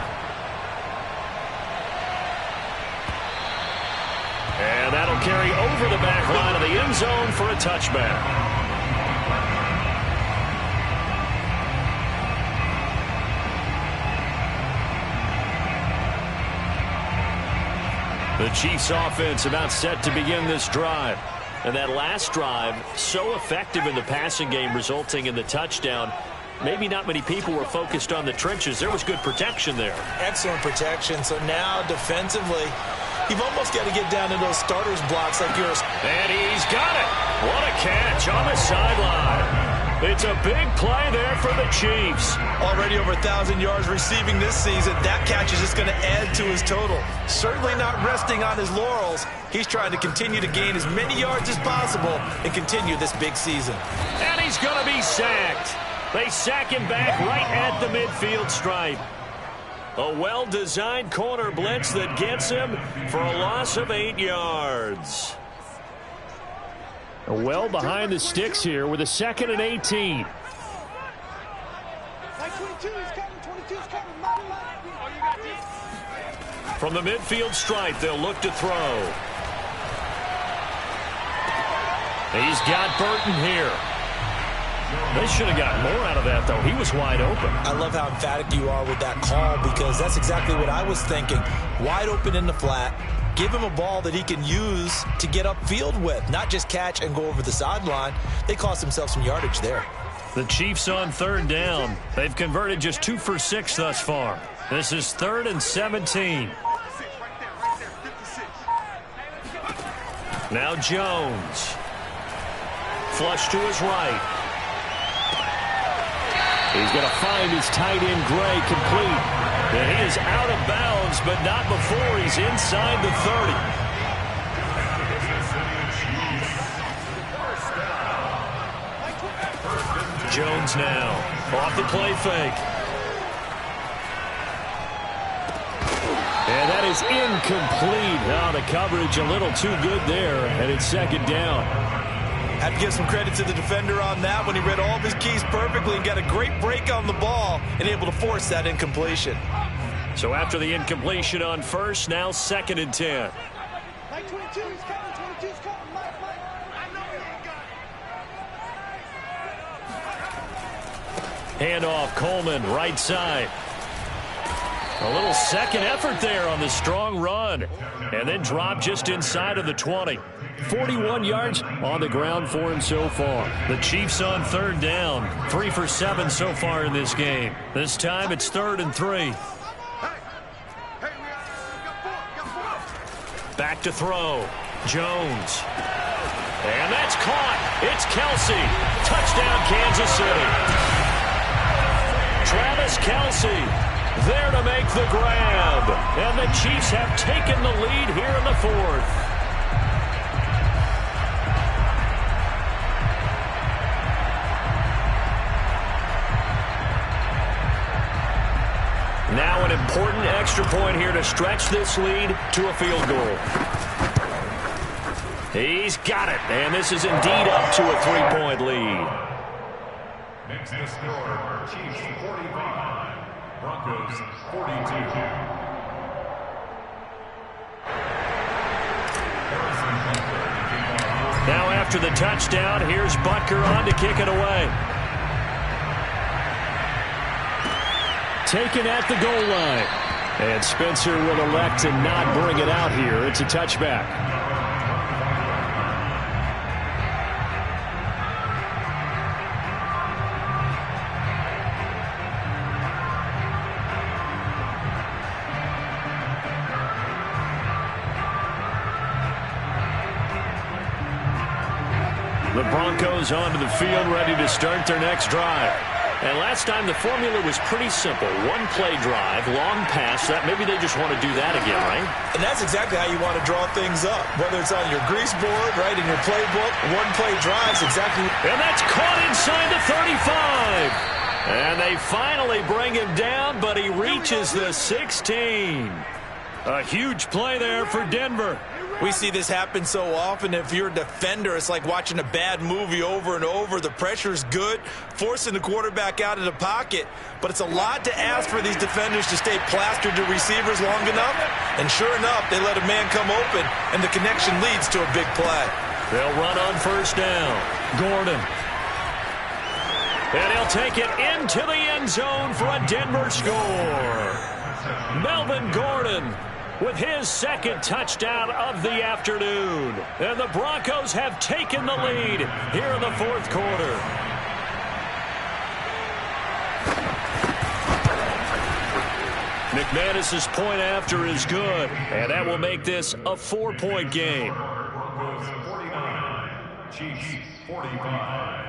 And that'll carry over the back line of the end zone for a touchback. The Chiefs offense about set to begin this drive. And that last drive, so effective in the passing game, resulting in the touchdown. Maybe not many people were focused on the trenches. There was good protection there. Excellent protection. So now defensively, you've almost got to get down to those starters blocks like yours. And he's got it. What a catch on the sideline. It's a big play there for the Chiefs. Already over 1,000 yards receiving this season. That catch is just going to add to his total. Certainly not resting on his laurels. He's trying to continue to gain as many yards as possible and continue this big season. And he's going to be sacked. They sack him back right at the midfield stripe. A well-designed corner blitz that gets him for a loss of 8 yards. Well behind the sticks here with a 2nd and 18. From the midfield stripe, they'll look to throw. He's got Burton here. They should have gotten more out of that, though. He was wide open. I love how emphatic you are with that call because that's exactly what I was thinking. Wide open in the flat. Give him a ball that he can use to get upfield with, not just catch and go over the sideline. They cost themselves some yardage there. The Chiefs on 3rd down. They've converted just 2 for 6 thus far. This is 3rd and 17. Now Jones. Flush to his right. He's going to find his tight end, Gray, complete. And he is out of bounds, but not before he's inside the 30. Jones now off the play fake. And that is incomplete. Now the coverage a little too good there, and it's 2nd down. Have to give some credit to the defender on that when he read all of his keys perfectly and got a great break on the ball and able to force that incompletion. So after the incompletion on 1st, now 2nd and 10. Handoff, Coleman, right side. A little second effort there on the strong run. And then drop just inside of the 20. 41 yards on the ground for him so far. The Chiefs on 3rd down. 3 for 7 so far in this game. This time it's 3rd and 3. Back to throw. Jones. And that's caught. It's Kelsey. Touchdown, Kansas City. Travis Kelsey there to make the grab. And the Chiefs have taken the lead here in the 4th. Now an important extra point here to stretch this lead to a field goal. He's got it, and this is indeed up to a 3-point lead. Makes the score Chiefs 45, Broncos 42. Now after the touchdown, here's Butker on to kick it away. Taken at the goal line. And Spencer will elect to not bring it out here. It's a touchback. The Broncos onto the field, ready to start their next drive. And last time the formula was pretty simple. One play drive, long pass. That maybe they just want to do that again, right? And that's exactly how you want to draw things up. Whether it's on your grease board, right, in your playbook, one play drives exactly. And that's caught inside the 35. And they finally bring him down, but he reaches the 16. A huge play there for Denver. We see this happen so often. If you're a defender, it's like watching a bad movie over and over. The pressure's good, forcing the quarterback out of the pocket. But it's a lot to ask for these defenders to stay plastered to receivers long enough. And sure enough, they let a man come open, and the connection leads to a big play. They'll run on 1st down. Gordon. And he'll take it into the end zone for a Denver score. Melvin Gordon with his second touchdown of the afternoon. And the Broncos have taken the lead here in the fourth quarter. McManus's point after is good, and that will make this a 4-point game. Broncos 49, Chiefs 45.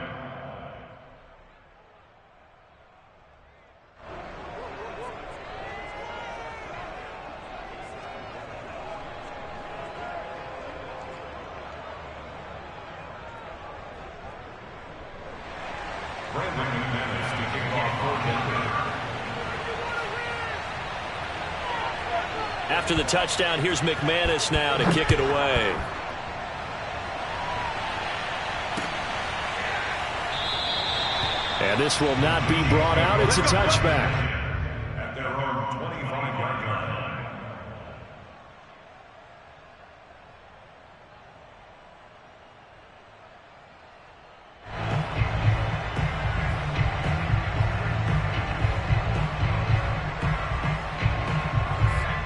After the touchdown, here's McManus now to kick it away. And this will not be brought out. It's a touchback. At their own 25-yard line.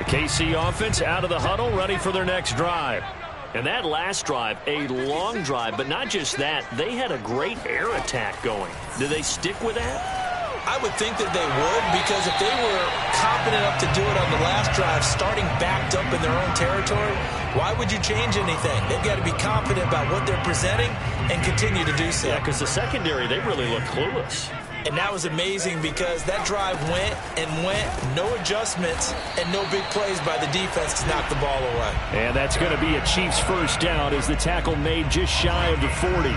KC offense out of the huddle, ready for their next drive. And that last drive, a long drive, but not just that. They had a great air attack going. Do they stick with that? I would think that they would, because if they were confident enough to do it on the last drive, starting backed up in their own territory, why would you change anything? They've got to be confident about what they're presenting and continue to do so. Yeah, because the secondary, they really look clueless. And that was amazing because that drive went and went, no adjustments, and no big plays by the defense to knock the ball away. And that's going to be a Chiefs first down as the tackle made just shy of the 40.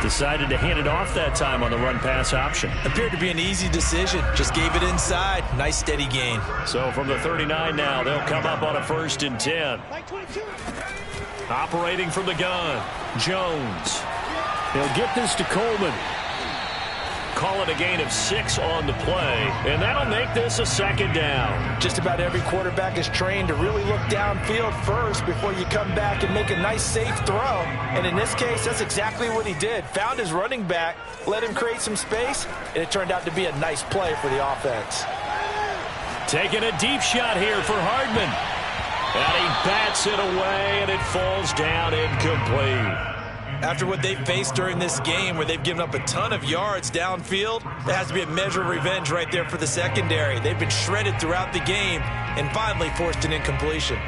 Decided to hand it off that time on the run-pass option. Appeared to be an easy decision. Just gave it inside. Nice steady gain. So from the 39 now, they'll come up on a 1st and 10. Operating from the gun, Jones. They'll get this to Coleman. Call it a gain of 6 on the play, and that'll make this a 2nd down. Just about every quarterback is trained to really look downfield first before you come back and make a nice, safe throw. And in this case, that's exactly what he did. Found his running back, let him create some space, and it turned out to be a nice play for the offense. Taking a deep shot here for Hardman. And he bats it away, and it falls down incomplete. After what they've faced during this game where they've given up a ton of yards downfield, there has to be a measure of revenge right there for the secondary. They've been shredded throughout the game and finally forced an incompletion.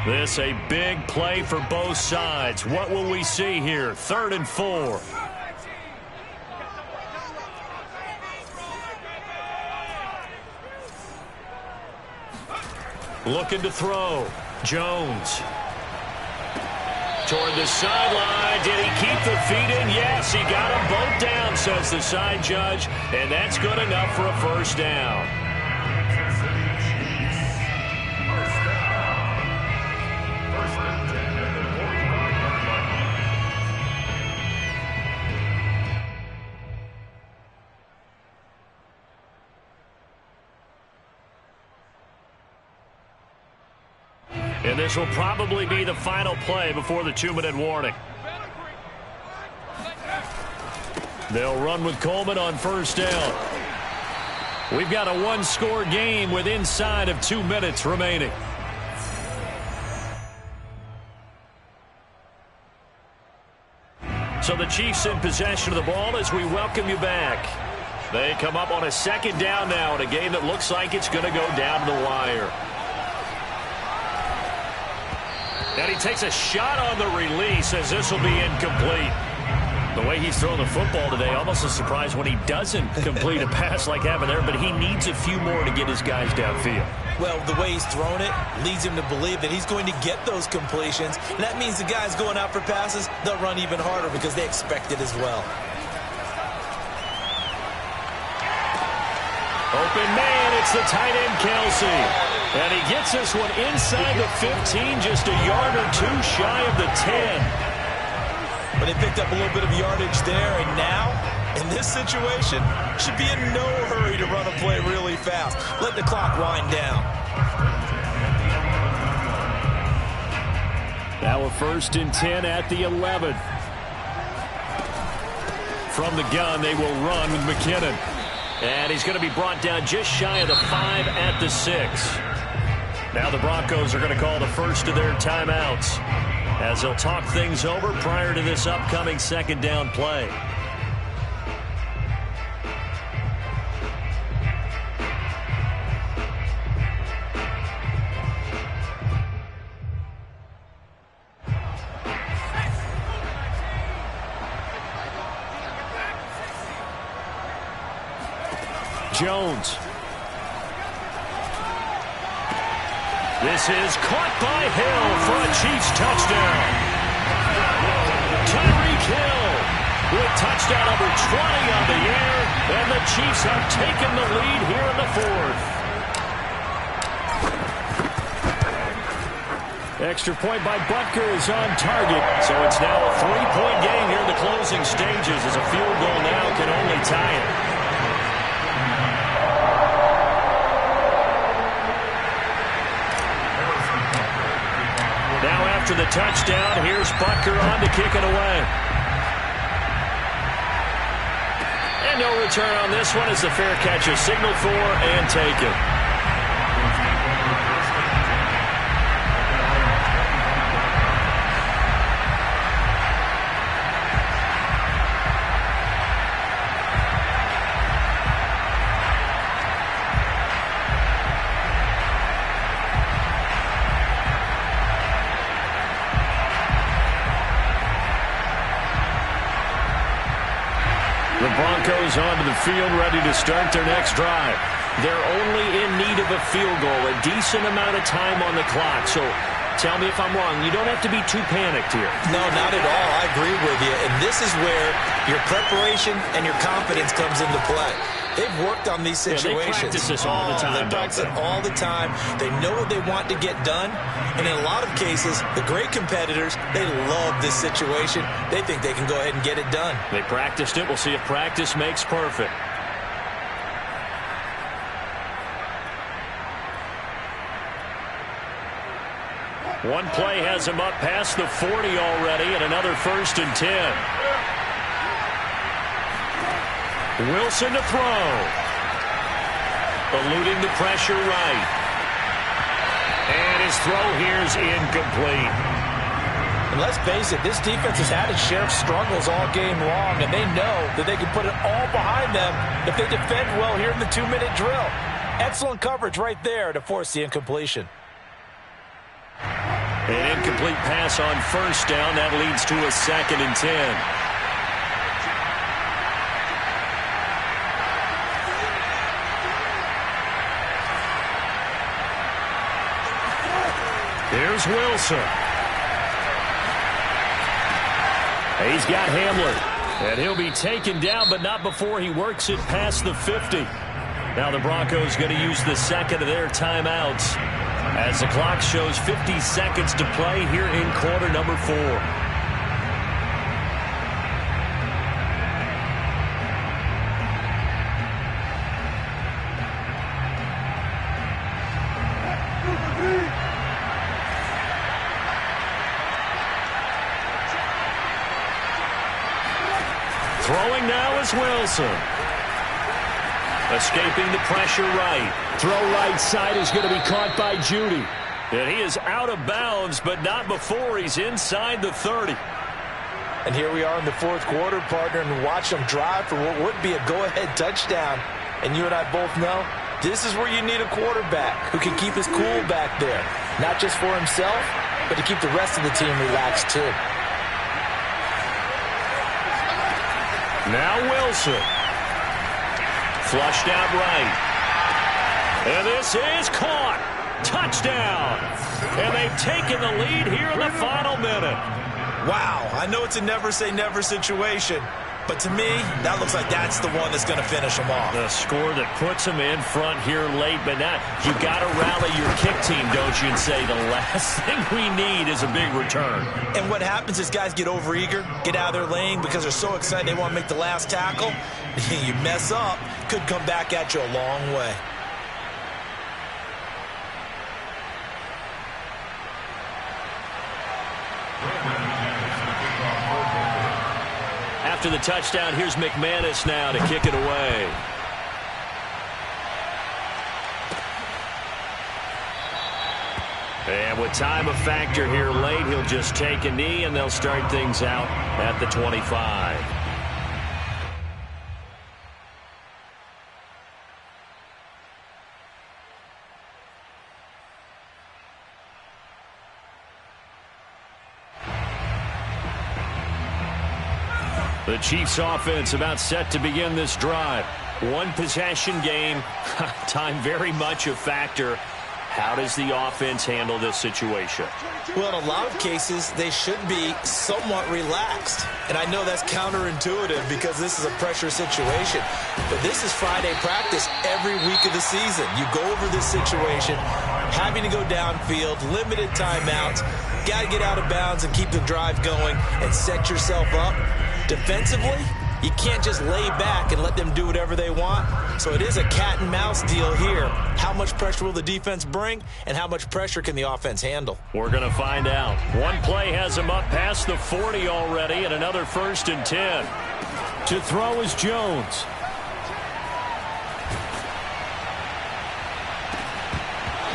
This a big play for both sides. What will we see here? 3rd and 4. Looking to throw. Jones. Toward the sideline. Did he keep the feet in? Yes, he got them both down, says the side judge. And that's good enough for a 1st down. And this will probably be the final play before the 2-minute warning. They'll run with Coleman on 1st down. We've got a 1-score game with inside of 2 minutes remaining. So the Chiefs in possession of the ball as we welcome you back. They come up on a 2nd down now in a game that looks like it's going to go down to the wire. And he takes a shot on the release as this will be incomplete. The way he's throwing the football today, almost a surprise when he doesn't complete a pass like happened there, but he needs a few more to get his guys downfield. Well, the way he's thrown it leads him to believe that he's going to get those completions. And that means the guys going out for passes, they'll run even harder because they expect it as well. Open man, it's the tight end, Kelsey. And he gets this one inside the 15, just a yard or 2 shy of the 10. But they picked up a little bit of yardage there, and now, in this situation, should be in no hurry to run a play really fast. Let the clock wind down. Now a 1st and 10 at the 11. From the gun, they will run with McKinnon. And he's going to be brought down just shy of the 5 at the 6. Now the Broncos are going to call the first of their timeouts as they'll talk things over prior to this upcoming second down play. Jones. This is caught by Hill for a Chiefs touchdown. Tyreek Hill with touchdown number 20 on the air, and the Chiefs have taken the lead here in the 4th. Extra point by Butker is on target. So it's now a 3-point game here in the closing stages as a field goal now can only tie it. Now after the touchdown, here's Butker on to kick it away. And no return on this one as the fair catch is signaled for and taken. The Broncos onto the field, ready to start their next drive. They're only in need of a field goal, a decent amount of time on the clock. So tell me if I'm wrong. You don't have to be too panicked here. No, not at all. I agree with you. And this is where your preparation and your confidence comes into play. They've worked on these situations. Yeah, they practice this all the time. They practice it all the time. They know what they want to get done. And in a lot of cases, the great competitors, they love this situation. They think they can go ahead and get it done. They practiced it. We'll see if practice makes perfect. One play has him up past the 40 already, and another 1st and 10. Wilson to throw. Eluding the pressure right. And his throw here is incomplete. And let's face it, this defense has had its share of struggles all game long, and they know that they can put it all behind them if they defend well here in the 2-minute drill. Excellent coverage right there to force the incompletion. An incomplete pass on 1st down. That leads to a 2nd and 10. Here's Wilson. He's got Hamler. And he'll be taken down, but not before he works it past the 50. Now the Broncos going to use the 2nd of their timeouts as the clock shows 50 seconds to play here in quarter number 4. Throwing now is Wilson. Escaping the pressure right. Throw right side is going to be caught by Judy. And he is out of bounds, but not before he's inside the 30. And here we are in the 4th quarter, partner, and watch them drive for what would be a go-ahead touchdown. And you and I both know this is where you need a quarterback who can keep his cool back there. Not just for himself, but to keep the rest of the team relaxed too. Now Wilson. Flushed out right. And this is caught. Touchdown. And they've taken the lead here in the final minute. Wow, I know it's a never-say-never situation, but to me, that looks like that's the one that's going to finish them off. The score that puts them in front here late, but now you got to rally your kick team, don't you, and say the last thing we need is a big return. And what happens is guys get overeager, get out of their lane because they're so excited they want to make the last tackle. You mess up, could come back at you a long way. after the touchdown, here's McManus now to kick it away. And with time a factor here late, he'll just take a knee, and they'll start things out at the 25. The Chiefs offense about set to begin this drive. One possession game, time very much a factor. How does the offense handle this situation? Well, in a lot of cases, they should be somewhat relaxed. And I know that's counterintuitive because this is a pressure situation. But this is Friday practice every week of the season. You go over this situation, having to go downfield, limited timeouts, got to get out of bounds and keep the drive going and set yourself up. Defensively, you can't just lay back and let them do whatever they want. So it is a cat and mouse deal here. How much pressure will the defense bring, and how much pressure can the offense handle? We're going to find out. One play has them up past the 40 already, and another 1st and 10. To throw is Jones.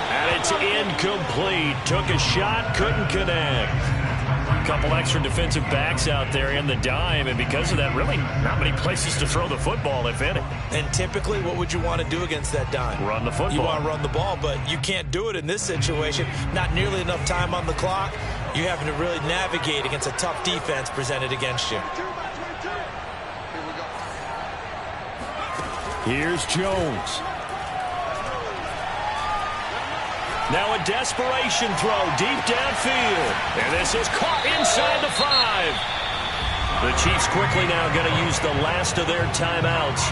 And it's incomplete. Took a shot, couldn't connect. Couple extra defensive backs out there in the dime, and because of that, really not many places to throw the football, if any. And typically, what would you want to do against that dime? Run the football. You want to run the ball, but you can't do it in this situation. Not nearly enough time on the clock. You're having to really navigate against a tough defense presented against you. Here's Jones. Now a desperation throw deep downfield. And this is caught inside the 5. The Chiefs quickly now going to use the last of their timeouts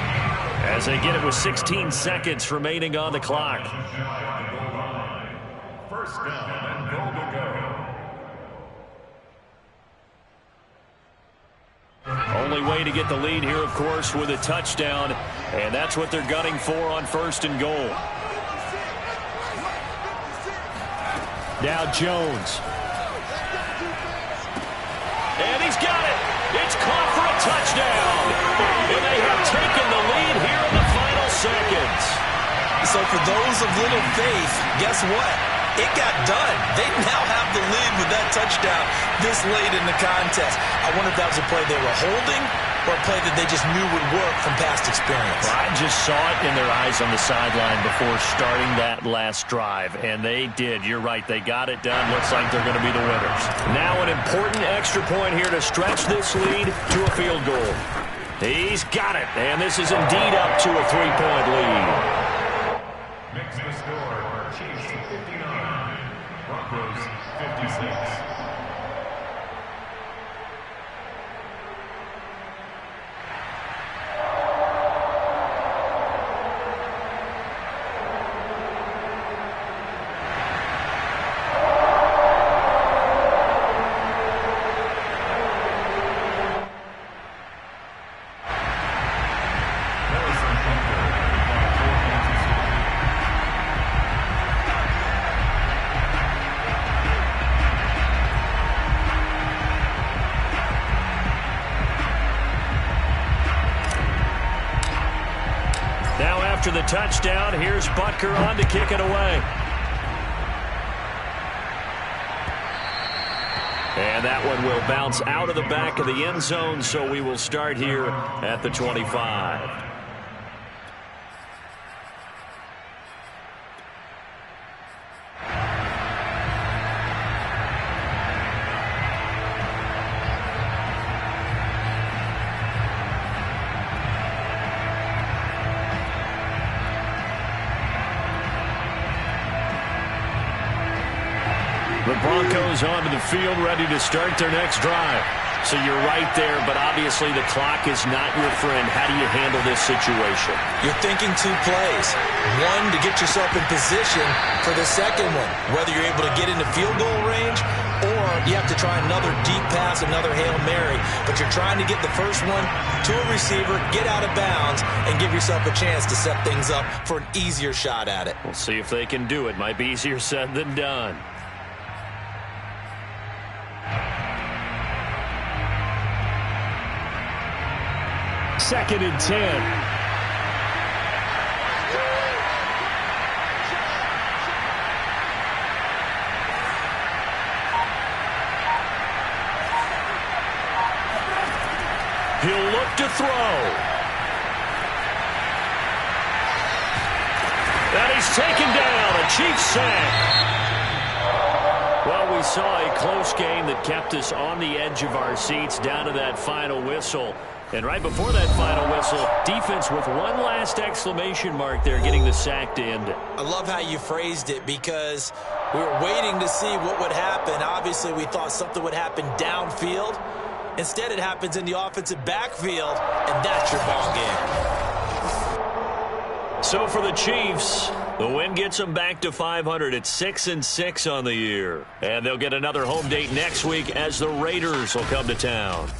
as they get it with 16 seconds remaining on the clock. First down and goal to go. Only way to get the lead here, of course, with a touchdown. And that's what they're gunning for on 1st and goal. Now Jones. And he's got it. It's caught for a touchdown. And they have taken the lead here in the final seconds. So for those of little faith, guess what? It got done. They now have the lead with that touchdown this late in the contest. I wonder if that was a play they were holding or a play that they just knew would work from past experience. Well, I just saw it in their eyes on the sideline before starting that last drive, and they did. You're right. They got it done. Looks like they're going to be the winners. Now an important extra point here to stretch this lead to a field goal. He's got it, and this is indeed up to a 3-point lead. Makes the score for Chiefs 59, Broncos 56. After the touchdown, here's Butker on to kick it away. And that one will bounce out of the back of the end zone, so we will start here at the 25. The Broncos onto the field, ready to start their next drive. So you're right there, but obviously the clock is not your friend. How do you handle this situation? You're thinking 2 plays. One, to get yourself in position for the second one, whether you're able to get into field goal range or you have to try another deep pass, another Hail Mary. But you're trying to get the first one to a receiver, get out of bounds, and give yourself a chance to set things up for an easier shot at it. We'll see if they can do it. Might be easier said than done. 2nd and 10. He'll look to throw. And he's taken down. A Chiefs sack. Well, we saw a close game that kept us on the edge of our seats down to that final whistle. And right before that final whistle, defense with one last exclamation mark there, getting the sack to end it. I love how you phrased it, because we were waiting to see what would happen. Obviously, we thought something would happen downfield. Instead, it happens in the offensive backfield, and that's your ball game. So for the Chiefs, the win gets them back to 500 at 6-6 on the year. And they'll get another home date next week as the Raiders will come to town.